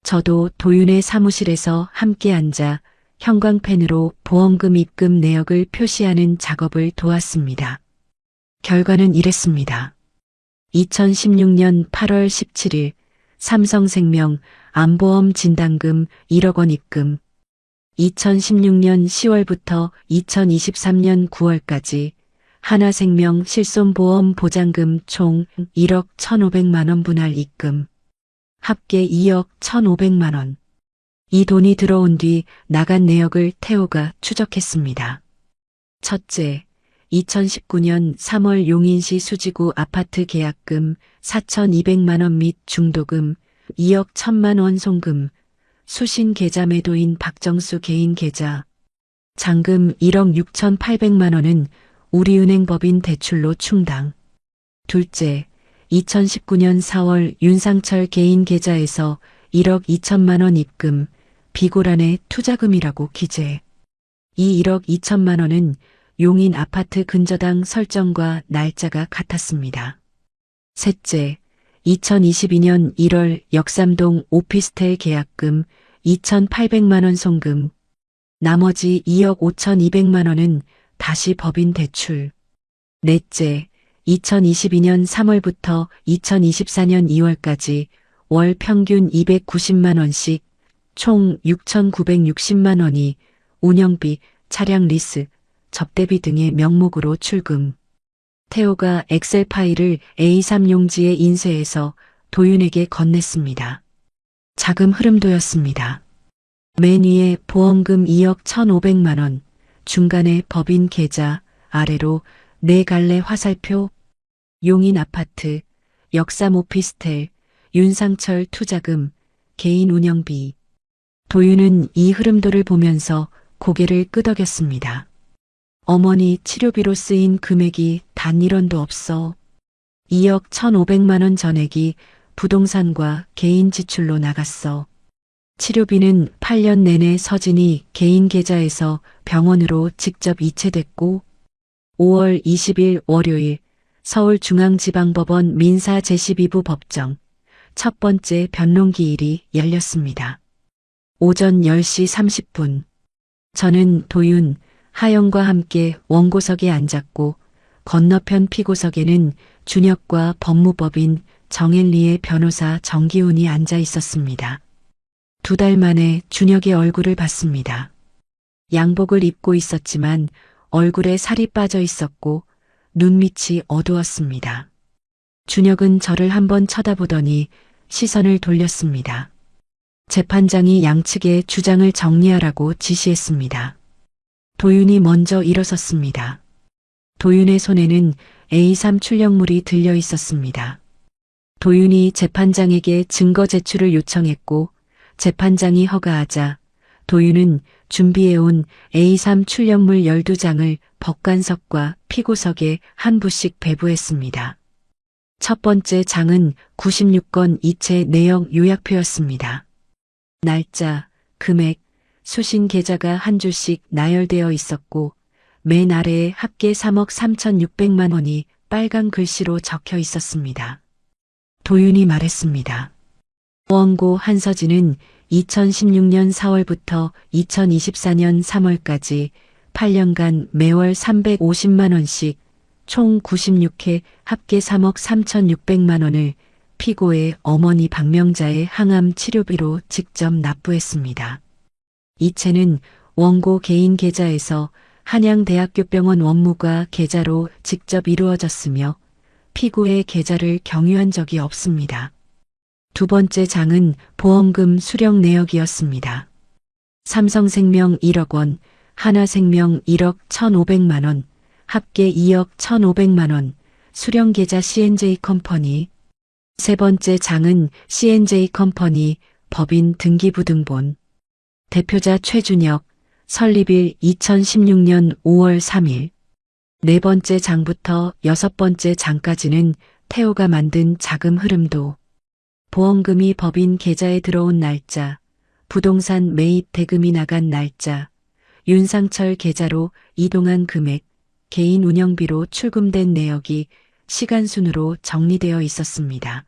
저도 도윤의 사무실에서 함께 앉아 형광펜으로 보험금 입금 내역을 표시하는 작업을 도왔습니다. 결과는 이랬습니다. 2016년 8월 17일 삼성생명 암보험 진단금 1억 원 입금, 2016년 10월부터 2023년 9월까지 하나생명 실손보험 보장금 총 1억 1,500만 원 분할 입금, 합계 2억 1,500만 원. 이 돈이 들어온 뒤 나간 내역을 태호가 추적했습니다. 첫째, 2019년 3월 용인시 수지구 아파트 계약금 4,200만 원 및 중도금 2억 1,000만 원 송금, 수신 계좌 매도인 박정수 개인 계좌, 잔금 1억 6,800만 원은 우리은행 법인 대출로 충당. 둘째, 2019년 4월 윤상철 개인 계좌에서 1억 2천만 원 입금, 비고란의 투자금이라고 기재. 이 1억 2천만 원은 용인 아파트 근저당 설정과 날짜가 같았습니다. 셋째, 2022년 1월 역삼동 오피스텔 계약금 2,800만 원 송금, 나머지 2억 5,200만 원은 다시 법인 대출. 넷째, 2022년 3월부터 2024년 2월까지 월 평균 290만 원씩 총 6,960만 원이 운영비, 차량 리스, 접대비 등의 명목으로 출금. 태호가 엑셀 파일을 A3 용지에 인쇄해서 도윤에게 건넸습니다. 자금 흐름도였습니다. 맨 위에 보험금 2억 1,500만 원, 중간에 법인 계좌, 아래로 네 갈래 화살표, 용인 아파트, 역삼 오피스텔, 윤상철 투자금, 개인 운영비. 도윤은 이 흐름도를 보면서 고개를 끄덕였습니다. 어머니 치료비로 쓰인 금액이 단 1원도 없어. 2억 1,500만 원 전액이 부동산과 개인 지출로 나갔어. 치료비는 8년 내내 서진이 개인 계좌에서 병원으로 직접 이체됐고 5월 20일 월요일 서울중앙지방법원 민사 제12부 법정 첫 번째 변론기일이 열렸습니다. 오전 10시 30분 저는 도윤, 하영과 함께 원고석에 앉았고 건너편 피고석에는 준혁과 법무법인 정엘리의 변호사 정기훈이 앉아 있었습니다. 2달 만에 준혁의 얼굴을 봤습니다. 양복을 입고 있었지만 얼굴에 살이 빠져 있었고 눈밑이 어두웠습니다. 준혁은 저를 한번 쳐다보더니 시선을 돌렸습니다. 재판장이 양측의 주장을 정리하라고 지시했습니다. 도윤이 먼저 일어섰습니다. 도윤의 손에는 A3 출력물이 들려 있었습니다. 도윤이 재판장에게 증거 제출을 요청했고 재판장이 허가하자 도윤은 준비해온 A3 출력물 12장을 법관석과 피고석에 한 부씩 배부했습니다. 첫 번째 장은 96건 이체 내역 요약표였습니다. 날짜, 금액, 수신 계좌가 한 줄씩 나열되어 있었고 맨 아래에 합계 3억 3,600만 원이 빨간 글씨로 적혀 있었습니다. 도윤이 말했습니다. 원고 한서진은 2016년 4월부터 2024년 3월까지 8년간 매월 350만 원씩 총 96회 합계 3억 3,600만 원을 피고의 어머니 박명자의 항암 치료비로 직접 납부했습니다. 이체는 원고 개인 계좌에서 한양대학교병원 원무과 계좌로 직접 이루어졌으며 피고의 계좌를 경유한 적이 없습니다. 두 번째 장은 보험금 수령 내역이었습니다. 삼성생명 1억 원, 하나생명 1억 1,500만 원, 합계 2억 1,500만 원, 수령계좌 C&J 컴퍼니. 세 번째 장은 C&J 컴퍼니 법인 등기부등본. 대표자 최준혁, 설립일 2016년 5월 3일. 네 번째 장부터 여섯 번째 장까지는 태호가 만든 자금 흐름도, 보험금이 법인 계좌에 들어온 날짜, 부동산 매입 대금이 나간 날짜, 윤상철 계좌로 이동한 금액, 개인 운영비로 출금된 내역이 시간순으로 정리되어 있었습니다.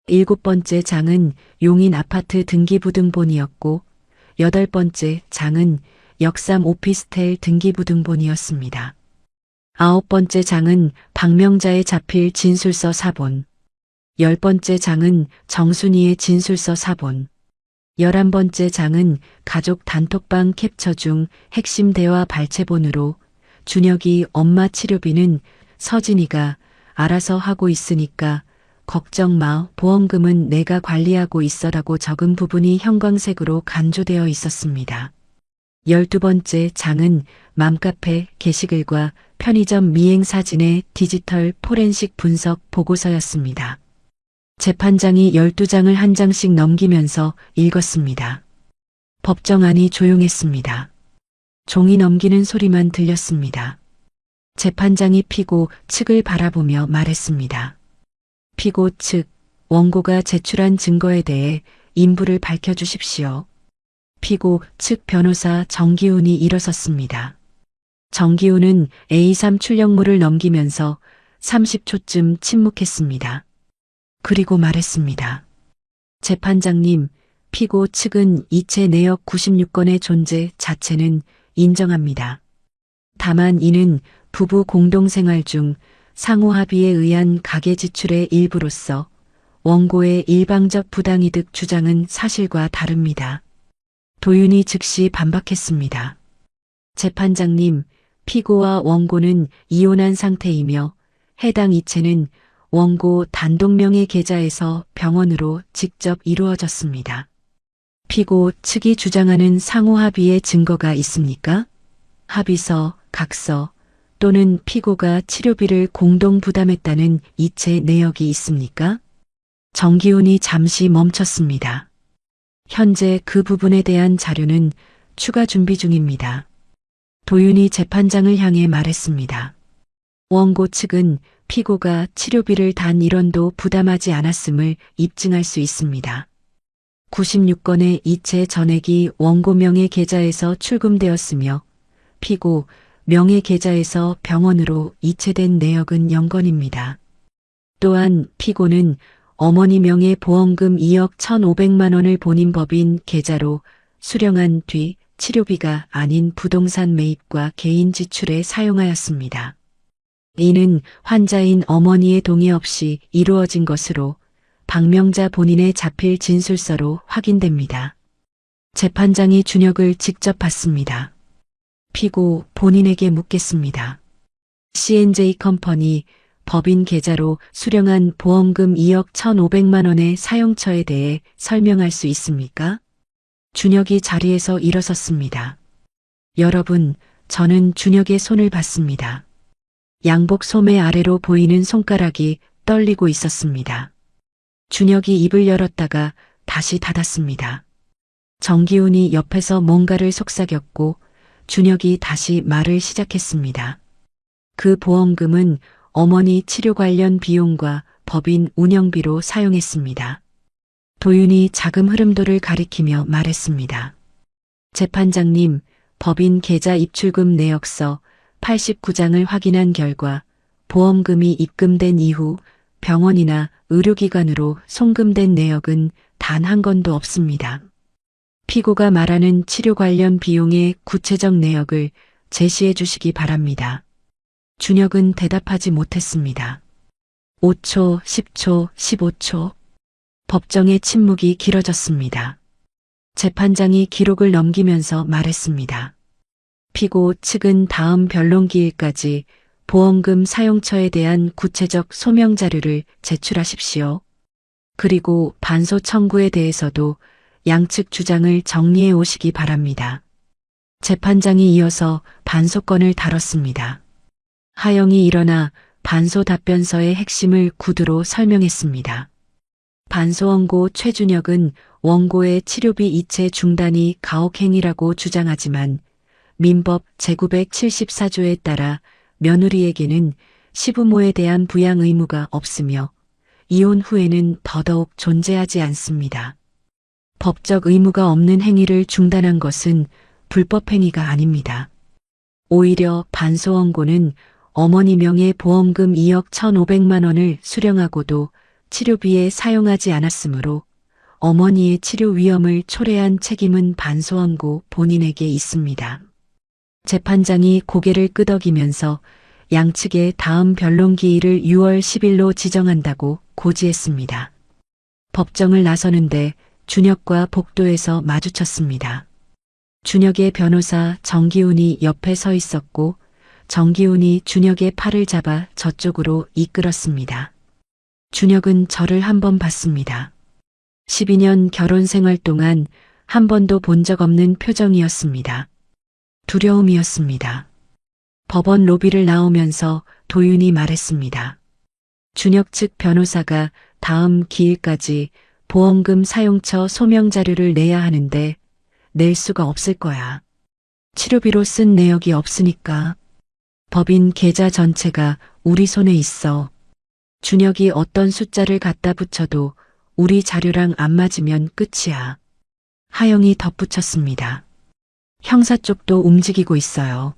일곱 번째 장은 용인 아파트 등기부등본이었고 여덟 번째 장은 역삼 오피스텔 등기부등본이었습니다. 아홉 번째 장은 박명자의 자필 진술서 사본, 열 번째 장은 정순이의 진술서 사본, 11번째 장은 가족 단톡방 캡처 중 핵심 대화 발췌본으로 준혁이 엄마 치료비는 서진이가 알아서 하고 있으니까 걱정 마, 보험금은 내가 관리하고 있어라고 적은 부분이 형광색으로 간조되어 있었습니다. 12번째 장은 맘카페 게시글과 편의점 미행 사진의 디지털 포렌식 분석 보고서였습니다. 재판장이 12장을 한 장씩 넘기면서 읽었습니다. 법정안이 조용했습니다. 종이 넘기는 소리만 들렸습니다. 재판장이 피고 측을 바라보며 말했습니다. 피고 측, 원고가 제출한 증거에 대해 인부를 밝혀주십시오. 피고 측 변호사 정기훈이 일어섰습니다. 정기훈은 A3 출력물을 넘기면서 30초쯤 침묵했습니다. 그리고 말했습니다. 재판장님, 피고 측은 이체 내역 96건의 존재 자체는 인정합니다. 다만 이는 부부 공동생활 중 상호 합의에 의한 가계 지출의 일부로서 원고의 일방적 부당이득 주장은 사실과 다릅니다. 도윤이 즉시 반박했습니다. 재판장님, 피고와 원고는 이혼한 상태이며 해당 이체는 원고 단독명의 계좌에서 병원으로 직접 이루어졌습니다. 피고 측이 주장하는 상호 합의의 증거가 있습니까? 합의서, 각서 또는 피고가 치료비를 공동 부담했다는 이체 내역이 있습니까? 정기훈이 잠시 멈췄습니다. 현재 그 부분에 대한 자료는 추가 준비 중입니다. 도윤이 재판장을 향해 말했습니다. 원고 측은 피고가 치료비를 단 1원도 부담하지 않았음을 입증할 수 있습니다. 96건의 이체 전액이 원고 명의 계좌에서 출금되었으며 피고 명의 계좌에서 병원으로 이체된 내역은 0건입니다. 또한 피고는 어머니 명의 보험금 2억 1,500만 원을 본인 법인 계좌로 수령한 뒤 치료비가 아닌 부동산 매입과 개인 지출에 사용하였습니다. 이는 환자인 어머니의 동의 없이 이루어진 것으로 박명자 본인의 자필 진술서로 확인됩니다. 재판장이 준혁을 직접 받습니다. 피고 본인에게 묻겠습니다. C&J 컴퍼니 법인 계좌로 수령한 보험금 2억 1,500만 원의 사용처에 대해 설명할 수 있습니까? 준혁이 자리에서 일어섰습니다. 여러분, 저는 준혁의 손을 봤습니다. 양복 소매 아래로 보이는 손가락이 떨리고 있었습니다. 준혁이 입을 열었다가 다시 닫았습니다. 정기훈이 옆에서 뭔가를 속삭였고 준혁이 다시 말을 시작했습니다. 그 보험금은 어머니 치료 관련 비용과 법인 운영비로 사용했습니다. 도윤이 자금 흐름도를 가리키며 말했습니다. 재판장님, 법인 계좌 입출금 내역서 89장을 확인한 결과 보험금이 입금된 이후 병원이나 의료기관으로 송금된 내역은 단 한 건도 없습니다. 피고가 말하는 치료 관련 비용의 구체적 내역을 제시해 주시기 바랍니다. 준혁은 대답하지 못했습니다. 5초, 10초, 15초. 법정의 침묵이 길어졌습니다. 재판장이 기록을 넘기면서 말했습니다. 피고 측은 다음 변론기일까지 보험금 사용처에 대한 구체적 소명 자료를 제출하십시오. 그리고 반소 청구에 대해서도 양측 주장을 정리해 오시기 바랍니다. 재판장이 이어서 반소건을 다뤘습니다. 하영이 일어나 반소 답변서의 핵심을 구두로 설명했습니다. 반소 원고 최준혁은 원고의 치료비 이체 중단이 가혹행위라고 주장하지만 민법 제974조에 따라 며느리에게는 시부모에 대한 부양 의무가 없으며 이혼 후에는 더더욱 존재하지 않습니다. 법적 의무가 없는 행위를 중단한 것은 불법 행위가 아닙니다. 오히려 반소 원고는 어머니 명의 보험금 2억 1,500만 원을 수령하고도 치료비에 사용하지 않았으므로 어머니의 치료 위험을 초래한 책임은 반소 원고 본인에게 있습니다. 재판장이 고개를 끄덕이면서 양측의 다음 변론 기일을 6월 10일로 지정한다고 고지했습니다. 법정을 나서는데 준혁과 복도에서 마주쳤습니다. 준혁의 변호사 정기훈이 옆에 서 있었고 정기훈이 준혁의 팔을 잡아 저쪽으로 이끌었습니다. 준혁은 저를 한 번 봤습니다. 12년 결혼 생활 동안 한 번도 본 적 없는 표정이었습니다. 두려움이었습니다. 법원 로비를 나오면서 도윤이 말했습니다. 준혁 측 변호사가 다음 기일까지 보험금 사용처 소명 자료를 내야 하는데 낼 수가 없을 거야. 치료비로 쓴 내역이 없으니까. 법인 계좌 전체가 우리 손에 있어. 준혁이 어떤 숫자를 갖다 붙여도 우리 자료랑 안 맞으면 끝이야. 하영이 덧붙였습니다. 형사 쪽도 움직이고 있어요.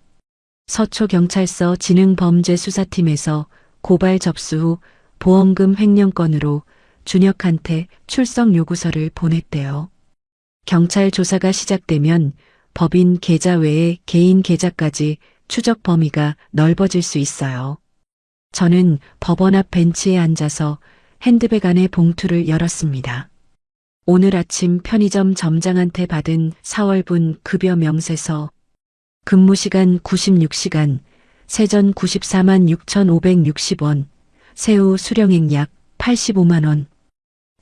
서초경찰서 지능범죄수사팀에서 고발 접수 후 보험금 횡령 건으로 준혁한테 출석 요구서를 보냈대요. 경찰 조사가 시작되면 법인 계좌 외에 개인 계좌까지 추적 범위가 넓어질 수 있어요. 저는 법원 앞 벤치에 앉아서 핸드백 안에 봉투를 열었습니다. 오늘 아침 편의점 점장한테 받은 4월분 급여 명세서, 근무시간 96시간, 세전 94만 6,560원, 세후 수령액 약 85만 원.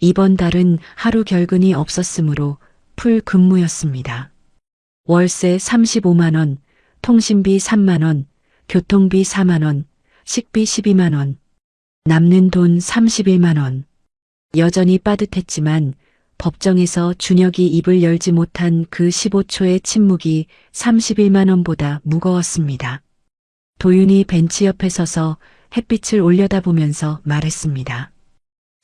이번 달은 하루 결근이 없었으므로 풀 근무였습니다. 월세 35만 원, 통신비 3만 원, 교통비 4만 원, 식비 12만 원, 남는 돈 31만 원. 여전히 빠듯했지만 법정에서 준혁이 입을 열지 못한 그 15초의 침묵이 31만 원보다 무거웠습니다. 도윤이 벤치 옆에 서서 햇빛을 올려다보면서 말했습니다.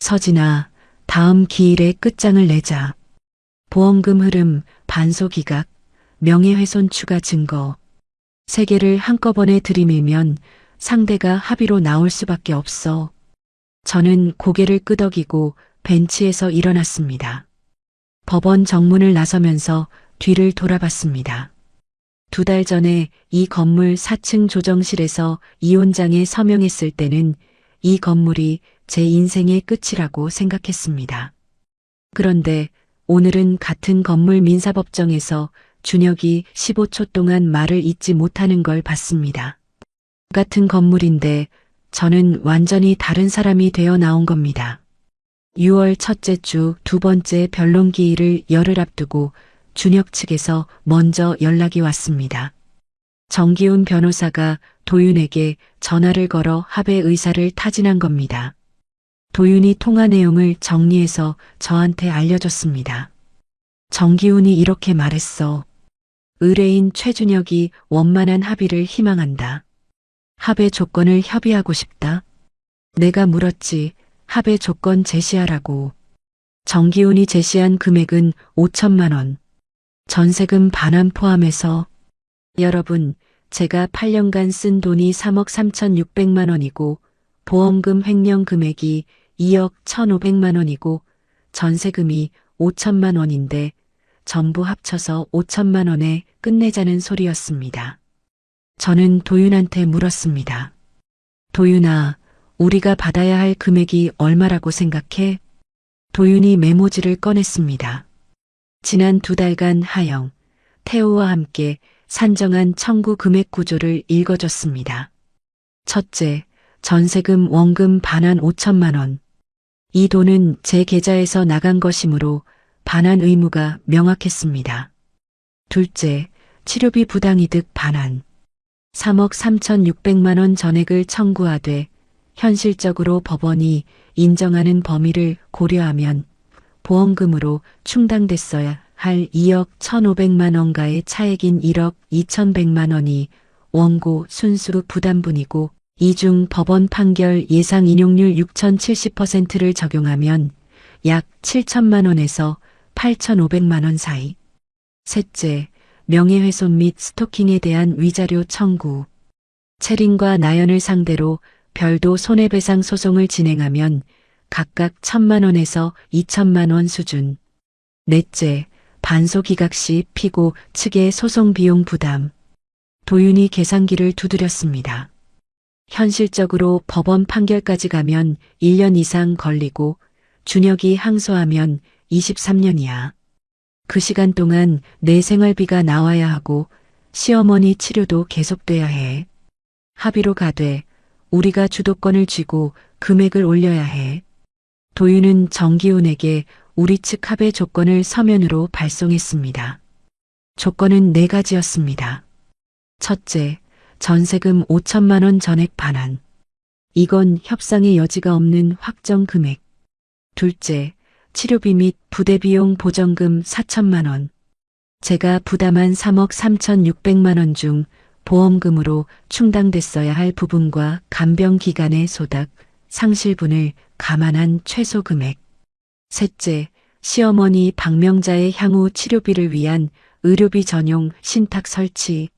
서진아, 다음 기일에 끝장을 내자. 보험금 흐름, 반소 기각, 명예훼손 추가 증거. 세 개를 한꺼번에 들이밀면 상대가 합의로 나올 수밖에 없어. 저는 고개를 끄덕이고 벤치에서 일어났습니다. 법원 정문을 나서면서 뒤를 돌아봤습니다. 2달 전에 이 건물 4층 조정실에서 이혼장에 서명했을 때는 이 건물이 제 인생의 끝이라고 생각했습니다. 그런데 오늘은 같은 건물 민사법정에서 준혁이 15초 동안 말을 잇지 못하는 걸 봤습니다. 같은 건물인데 저는 완전히 다른 사람이 되어 나온 겁니다. 6월 첫째 주 두 번째 변론 기일을 열흘 앞두고 준혁 측에서 먼저 연락이 왔습니다. 정기훈 변호사가 도윤에게 전화를 걸어 합의 의사를 타진한 겁니다. 도윤이 통화 내용을 정리해서 저한테 알려줬습니다. 정기훈이 이렇게 말했어. 의뢰인 최준혁이 원만한 합의를 희망한다. 합의 조건을 협의하고 싶다. 내가 물었지. 합의 조건 제시하라고. 정기훈이 제시한 금액은 5천만 원. 전세금 반환 포함해서. 여러분, 제가 8년간 쓴 돈이 3억 3,600만 원이고 보험금 횡령 금액이 2억 1,500만 원이고 전세금이 5천만 원인데 전부 합쳐서 5천만 원에 끝내자는 소리였습니다. 저는 도윤한테 물었습니다. 도윤아, 우리가 받아야 할 금액이 얼마라고 생각해? 도윤이 메모지를 꺼냈습니다. 지난 2달간 하영, 태우와 함께 산정한 청구 금액 구조를 읽어줬습니다. 첫째, 전세금 원금 반환 5천만 원. 이 돈은 제 계좌에서 나간 것이므로 반환 의무가 명확했습니다. 둘째, 치료비 부당이득 반환. 3억 3,600만 원 전액을 청구하되 현실적으로 법원이 인정하는 범위를 고려하면 보험금으로 충당됐어야 할 2억 1,500만 원가의 차액인 1억 2,100만 원이 원고 순수 부담분이고 이중 법원 판결 예상 인용률 6,070%를 적용하면 약 7천만 원에서 8,500만 원 사이. 셋째, 명예훼손 및 스토킹에 대한 위자료 청구. 채린과 나연을 상대로 별도 손해배상 소송을 진행하면 각각 1,000만 원에서 2천만 원 수준. 넷째, 반소기각 시 피고 측의 소송 비용 부담. 도윤이 계산기를 두드렸습니다. 현실적으로 법원 판결까지 가면 1년 이상 걸리고 준혁이 항소하면 23년이야. 그 시간 동안 내 생활비가 나와야 하고 시어머니 치료도 계속돼야 해. 합의로 가되 우리가 주도권을 쥐고 금액을 올려야 해. 도윤은 정기훈에게 우리 측 합의 조건을 서면으로 발송했습니다. 조건은 4가지였습니다. 첫째, 전세금 5천만 원 전액 반환. 이건 협상의 여지가 없는 확정 금액. 둘째, 치료비 및 부대비용 보전금 4천만 원. 제가 부담한 3억 3,600만 원 중 보험금으로 충당됐어야 할 부분과 간병 기간의 소득, 상실분을 감안한 최소 금액. 셋째, 시어머니 박명자의 향후 치료비를 위한 의료비 전용 신탁 설치.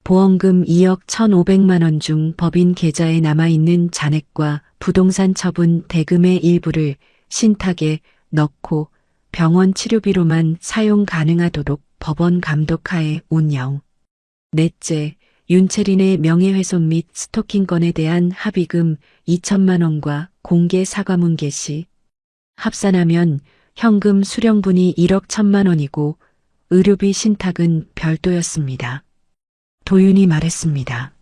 보험금 2억 1,500만 원 중 법인 계좌에 남아있는 잔액과 부동산 처분 대금의 일부를 신탁에 넣고 병원 치료비로만 사용 가능하도록 법원 감독하에 운영. 넷째, 윤채린의 명예훼손 및 스토킹 건에 대한 합의금 2천만 원과 공개 사과문 게시. 합산하면 현금 수령분이 1억 1천만 원이고 의료비 신탁은 별도였습니다. 도윤이 말했습니다.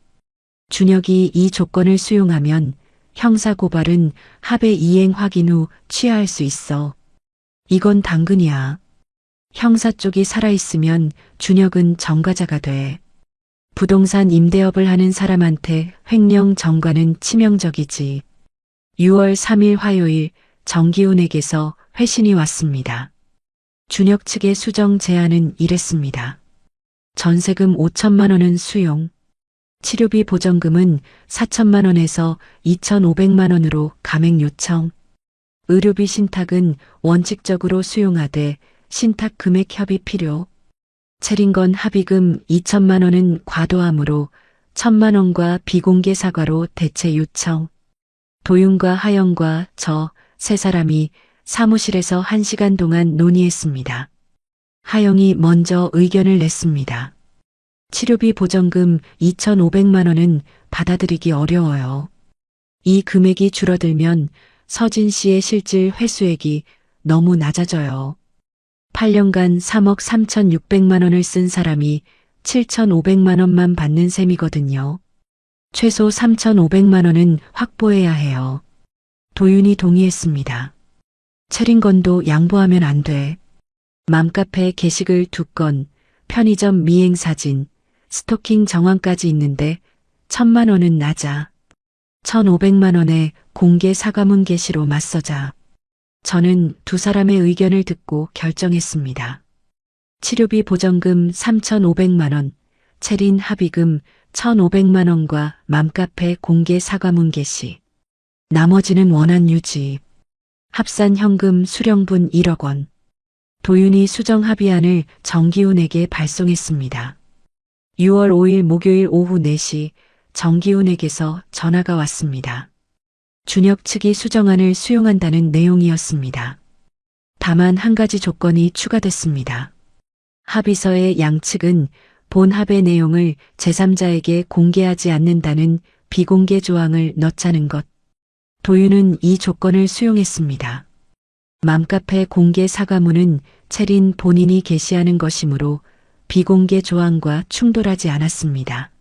준혁이 이 조건을 수용하면 형사고발은 합의 이행 확인 후 취하할 수 있어. 이건 당근이야. 형사 쪽이 살아있으면 준혁은 전과자가 돼. 부동산 임대업을 하는 사람한테 횡령 전과는 치명적이지. 6월 3일 화요일 정기훈에게서 회신이 왔습니다. 준혁 측의 수정 제안은 이랬습니다. 전세금 5천만 원은 수용. 치료비 보전금은 4천만 원에서 2,500만 원으로 감액 요청. 의료비 신탁은 원칙적으로 수용하되 신탁 금액 협의 필요. 채린건 합의금 2천만 원은 과도하므로 1,000만 원과 비공개 사과로 대체 요청. 도윤과 하영과 저 세 사람이 사무실에서 1시간 동안 논의했습니다. 하영이 먼저 의견을 냈습니다. 치료비 보전금 2,500만 원은 받아들이기 어려워요. 이 금액이 줄어들면 서진 씨의 실질 회수액이 너무 낮아져요. 8년간 3억 3,600만 원을 쓴 사람이 7,500만 원만 받는 셈이거든요. 최소 3,500만 원은 확보해야 해요. 도윤이 동의했습니다. 채린건도 양보하면 안 돼. 맘카페 게시글 2건, 편의점 미행 사진, 스토킹 정황까지 있는데 1,000만 원은 낮아. 1,500만 원의 공개 사과문 게시로 맞서자 저는 두 사람의 의견을 듣고 결정했습니다. 치료비 보전금 3,500만 원, 체린 합의금 1,500만 원과 맘카페 공개 사과문 게시. 나머지는 원안 유지. 합산 현금 수령분 1억 원. 도윤이 수정 합의안을 정기훈에게 발송했습니다. 6월 5일 목요일 오후 4시 정기훈에게서 전화가 왔습니다. 준혁 측이 수정안을 수용한다는 내용이었습니다. 다만 한 가지 조건이 추가됐습니다. 합의서의 양측은 본 합의 내용을 제3자에게 공개하지 않는다는 비공개 조항을 넣자는 것. 도윤은 이 조건을 수용했습니다. 맘카페 공개 사과문은 체린 본인이 게시하는 것이므로 비공개 조항과 충돌하지 않았습니다.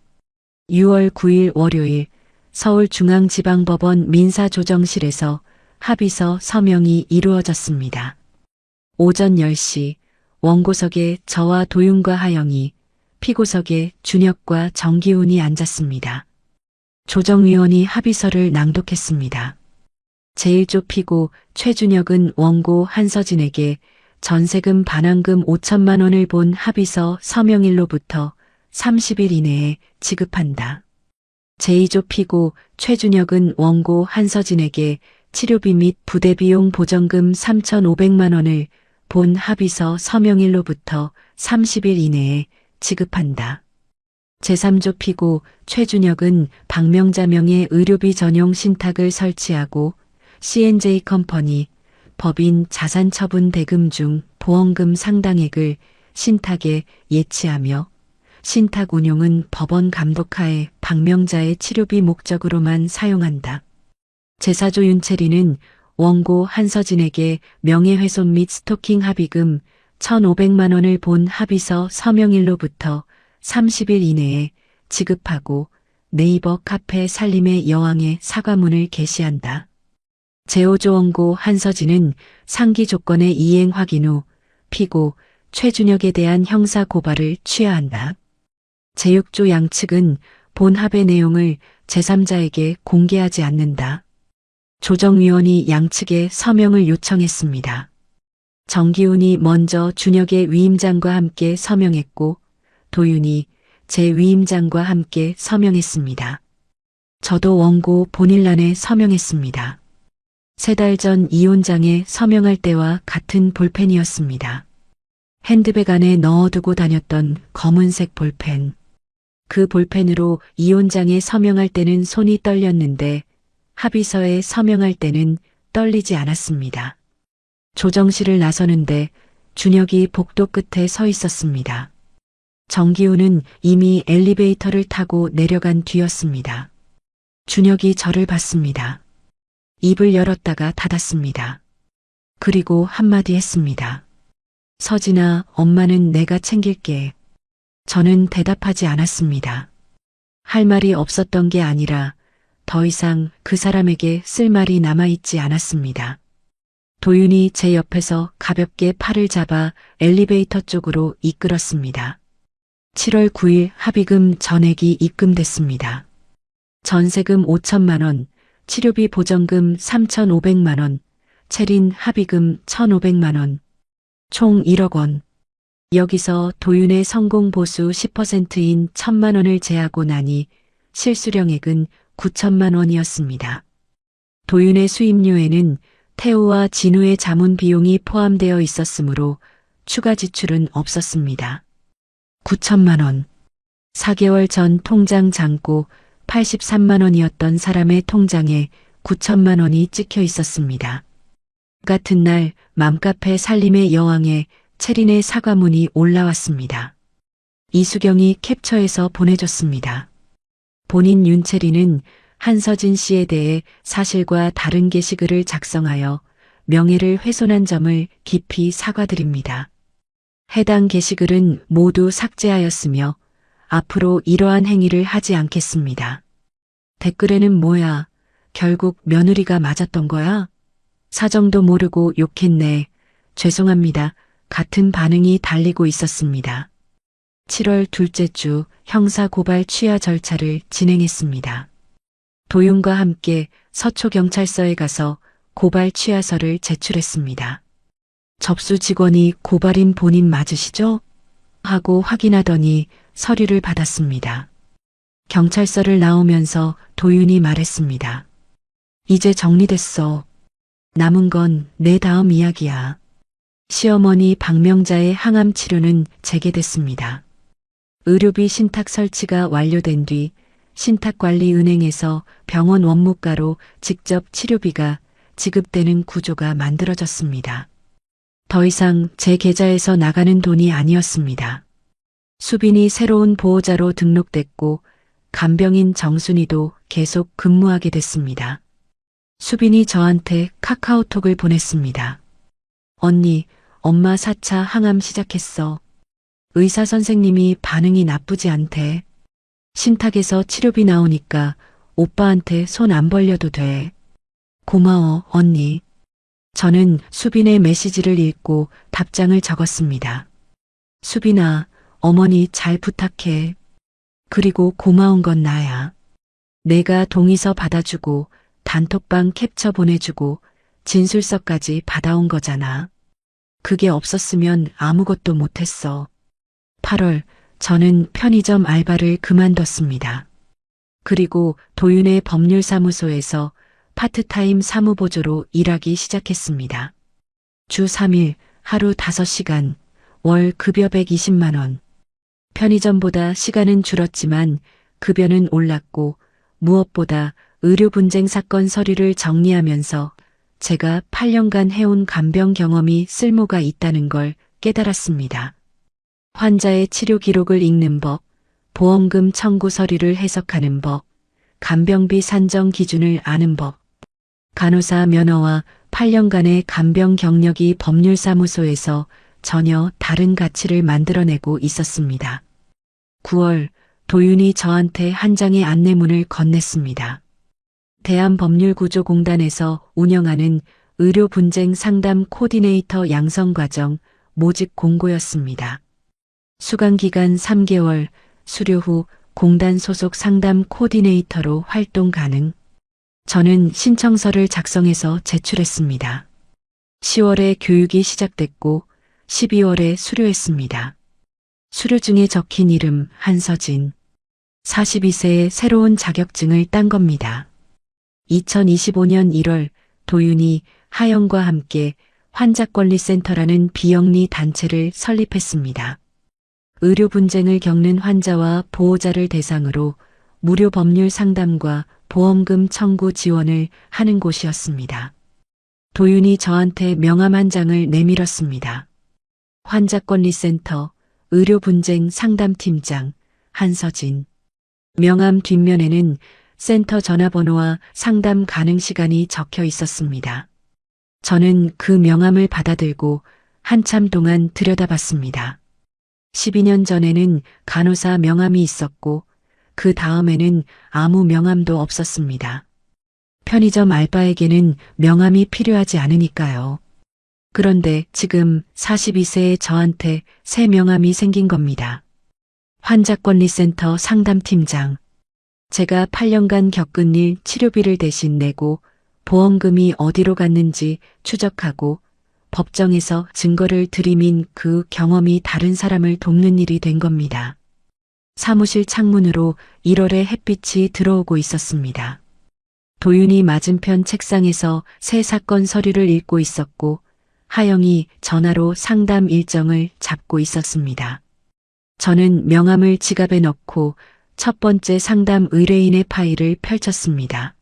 6월 9일 월요일 서울중앙지방법원 민사조정실에서 합의서 서명이 이루어졌습니다. 오전 10시 원고석에 저와 도윤과 하영이, 피고석에 준혁과 정기훈이 앉았습니다. 조정위원이 합의서를 낭독했습니다. 제1조 피고 최준혁은 원고 한서진에게 전세금 반환금 5천만 원을 본 합의서 서명일로부터 30일 이내에 지급한다. 제2조 피고 최준혁은 원고 한서진에게 치료비 및 부대비용 보전금 3,500만 원을 본 합의서 서명일로부터 30일 이내에 지급한다. 제3조 피고 최준혁은 박명자 명의 의료비 전용 신탁을 설치하고 C&J 컴퍼니 법인 자산처분 대금 중 보험금 상당액을 신탁에 예치하며 신탁 운용은 법원 감독하에 박명자의 치료비 목적으로만 사용한다. 제4조 윤채리는 원고 한서진에게 명예훼손 및 스토킹 합의금 1,500만 원을 본 합의서 서명일로부터 30일 이내에 지급하고 네이버 카페 살림의 여왕의 사과문을 게시한다. 제5조 원고 한서진은 상기 조건의 이행 확인 후 피고 최준혁에 대한 형사 고발을 취하한다. 제6조 양측은 본 합의 내용을 제3자에게 공개하지 않는다. 조정위원이 양측에 서명을 요청했습니다. 정기훈이 먼저 준혁의 위임장과 함께 서명했고 도윤이 제 위임장과 함께 서명했습니다. 저도 원고 본일란에 서명했습니다. 3달 전 이혼장에 서명할 때와 같은 볼펜이었습니다. 핸드백 안에 넣어두고 다녔던 검은색 볼펜. 그 볼펜으로 이혼장에 서명할 때는 손이 떨렸는데 합의서에 서명할 때는 떨리지 않았습니다. 조정실을 나서는데 준혁이 복도 끝에 서 있었습니다. 정기훈은 이미 엘리베이터를 타고 내려간 뒤였습니다. 준혁이 저를 봤습니다. 입을 열었다가 닫았습니다. 그리고 한마디 했습니다. 서진아, 엄마는 내가 챙길게. 저는 대답하지 않았습니다. 할 말이 없었던 게 아니라 더 이상 그 사람에게 쓸 말이 남아있지 않았습니다. 도윤이 제 옆에서 가볍게 팔을 잡아 엘리베이터 쪽으로 이끌었습니다. 7월 9일 합의금 전액이 입금됐습니다. 전세금 5천만 원, 치료비 보전금 3,500만 원, 체린 합의금 1,500만 원, 총 1억 원. 여기서 도윤의 성공 보수 10%인 1,000만 원을 제하고 나니 실수령액은 9천만 원이었습니다. 도윤의 수임료에는 태우와 진우의 자문 비용이 포함되어 있었으므로 추가 지출은 없었습니다. 9천만 원. 4개월 전 통장 잔고 83만 원이었던 사람의 통장에 9천만 원이 찍혀 있었습니다. 같은 날 맘카페 살림의 여왕에 체린의 사과문이 올라왔습니다. 이수경이 캡처해서 보내줬습니다. 본인 윤채린은 한서진 씨에 대해 사실과 다른 게시글을 작성하여 명예를 훼손한 점을 깊이 사과드립니다. 해당 게시글은 모두 삭제하였으며 앞으로 이러한 행위를 하지 않겠습니다. 댓글에는 뭐야, 결국 며느리가 맞았던 거야? 사정도 모르고 욕했네. 죄송합니다. 같은 반응이 달리고 있었습니다. 7월 둘째 주 형사고발 취하 절차를 진행했습니다. 도윤과 함께 서초경찰서에 가서 고발 취하서를 제출했습니다. 접수 직원이 고발인 본인 맞으시죠? 하고 확인하더니 서류를 받았습니다. 경찰서를 나오면서 도윤이 말했습니다. 이제 정리됐어. 남은 건 내 다음 이야기야. 시어머니 박명자의 항암 치료는 재개됐습니다. 의료비 신탁 설치가 완료된 뒤 신탁관리은행에서 병원 원무과로 직접 치료비가 지급되는 구조가 만들어졌습니다. 더 이상 제 계좌에서 나가는 돈이 아니었습니다. 수빈이 새로운 보호자로 등록됐고 간병인 정순이도 계속 근무하게 됐습니다. 수빈이 저한테 카카오톡을 보냈습니다. 언니, 엄마 4차 항암 시작했어. 의사 선생님이 반응이 나쁘지 않대. 신탁에서 치료비 나오니까 오빠한테 손 안 벌려도 돼. 고마워, 언니. 저는 수빈의 메시지를 읽고 답장을 적었습니다. 수빈아, 어머니 잘 부탁해. 그리고 고마운 건 나야. 내가 동의서 받아주고 단톡방 캡처 보내주고 진술서까지 받아온 거잖아. 그게 없었으면 아무것도 못했어. 8월, 저는 편의점 알바를 그만뒀습니다. 그리고 도윤의 법률사무소에서 파트타임 사무보조로 일하기 시작했습니다. 주 3일, 하루 5시간, 월 급여 120만 원. 편의점보다 시간은 줄었지만 급여는 올랐고 무엇보다 의료 분쟁 사건 서류를 정리하면서 제가 8년간 해온 간병 경험이 쓸모가 있다는 걸 깨달았습니다. 환자의 치료 기록을 읽는 법, 보험금 청구 서류를 해석하는 법, 간병비 산정 기준을 아는 법, 간호사 면허와 8년간의 간병 경력이 법률사무소에서 전혀 다른 가치를 만들어내고 있었습니다. 9월, 도윤이 저한테 한 장의 안내문을 건넸습니다. 대한법률구조공단에서 운영하는 의료 분쟁 상담 코디네이터 양성과정 모집 공고였습니다. 수강기간 3개월, 수료 후 공단 소속 상담 코디네이터로 활동 가능. 저는 신청서를 작성해서 제출했습니다. 10월에 교육이 시작됐고 12월에 수료했습니다. 수료증에 적힌 이름 한서진. 42세의 새로운 자격증을 딴 겁니다. 2025년 1월 도윤이 하영과 함께 환자권리센터라는 비영리 단체를 설립했습니다. 의료 분쟁을 겪는 환자와 보호자를 대상으로 무료 법률 상담과 보험금 청구 지원을 하는 곳이었습니다. 도윤이 저한테 명함 한 장을 내밀었습니다. 환자권리센터 의료 분쟁 상담팀장 한서진. 명함 뒷면에는 센터 전화번호와 상담 가능 시간이 적혀 있었습니다. 저는 그 명함을 받아들고 한참 동안 들여다봤습니다. 12년 전에는 간호사 명함이 있었고 그 다음에는 아무 명함도 없었습니다. 편의점 알바에게는 명함이 필요하지 않으니까요. 그런데 지금 42세의 저한테 새 명함이 생긴 겁니다. 환자권리센터 상담팀장. 제가 8년간 겪은 일 치료비를 대신 내고 보험금이 어디로 갔는지 추적하고 법정에서 증거를 들이민 그 경험이 다른 사람을 돕는 일이 된 겁니다. 사무실 창문으로 1월에 햇빛이 들어오고 있었습니다. 도윤이 맞은편 책상에서 새 사건 서류를 읽고 있었고 하영이 전화로 상담 일정을 잡고 있었습니다. 저는 명함을 지갑에 넣고 첫 번째 상담 의뢰인의 파일을 펼쳤습니다.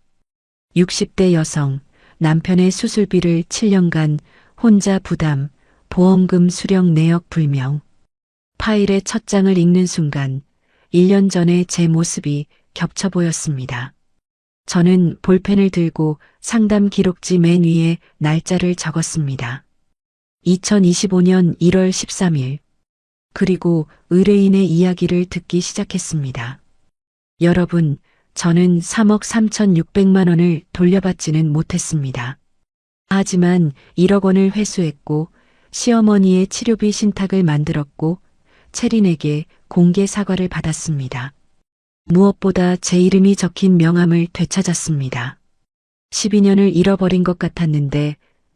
60대 여성, 남편의 수술비를 7년간 혼자 부담, 보험금 수령 내역 불명. 파일의 첫 장을 읽는 순간 1년 전의 제 모습이 겹쳐 보였습니다. 저는 볼펜을 들고 상담 기록지 맨 위에 날짜를 적었습니다. 2025년 1월 13일. 그리고 의뢰인의 이야기를 듣기 시작했습니다. 여러분, 저는 3억 3,600만 원을 돌려받지는 못했습니다. 하지만 1억 원을 회수했고 시어머니의 치료비 신탁을 만들었고 채린에게 공개 사과를 받았습니다. 무엇보다 제 이름이 적힌 명함을 되찾았습니다. 12년을 잃어버린 것 같았는데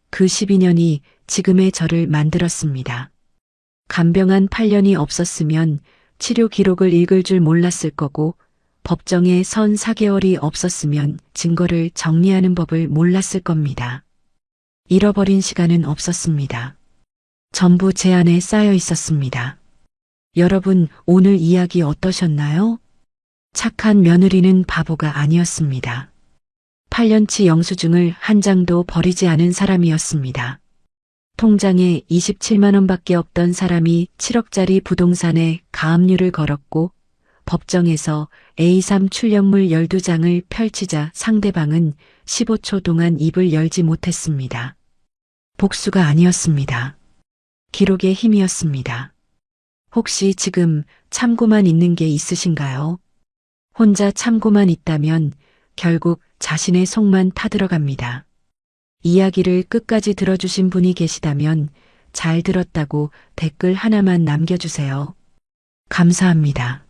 그 12년이 지금의 저를 만들었습니다. 간병한 8년이 없었으면 치료 기록을 읽을 줄 몰랐을 거고 법정에 선 4개월이 없었으면 증거를 정리하는 법을 몰랐을 겁니다. 잃어버린 시간은 없었습니다. 전부 제 안에 쌓여 있었습니다. 여러분, 오늘 이야기 어떠셨나요? 착한 며느리는 바보가 아니었습니다. 8년치 영수증을 한 장도 버리지 않은 사람이었습니다. 통장에 27만 원밖에 없던 사람이 7억짜리 부동산에 가압류를 걸었고 법정에서 A3 출력물 12장을 펼치자 상대방은 15초 동안 입을 열지 못했습니다. 복수가 아니었습니다. 기록의 힘이었습니다. 혹시 지금 참고만 있는 게 있으신가요? 혼자 참고만 있다면 결국 자신의 속만 타들어갑니다. 이야기를 끝까지 들어주신 분이 계시다면 잘 들었다고 댓글 하나만 남겨주세요. 감사합니다.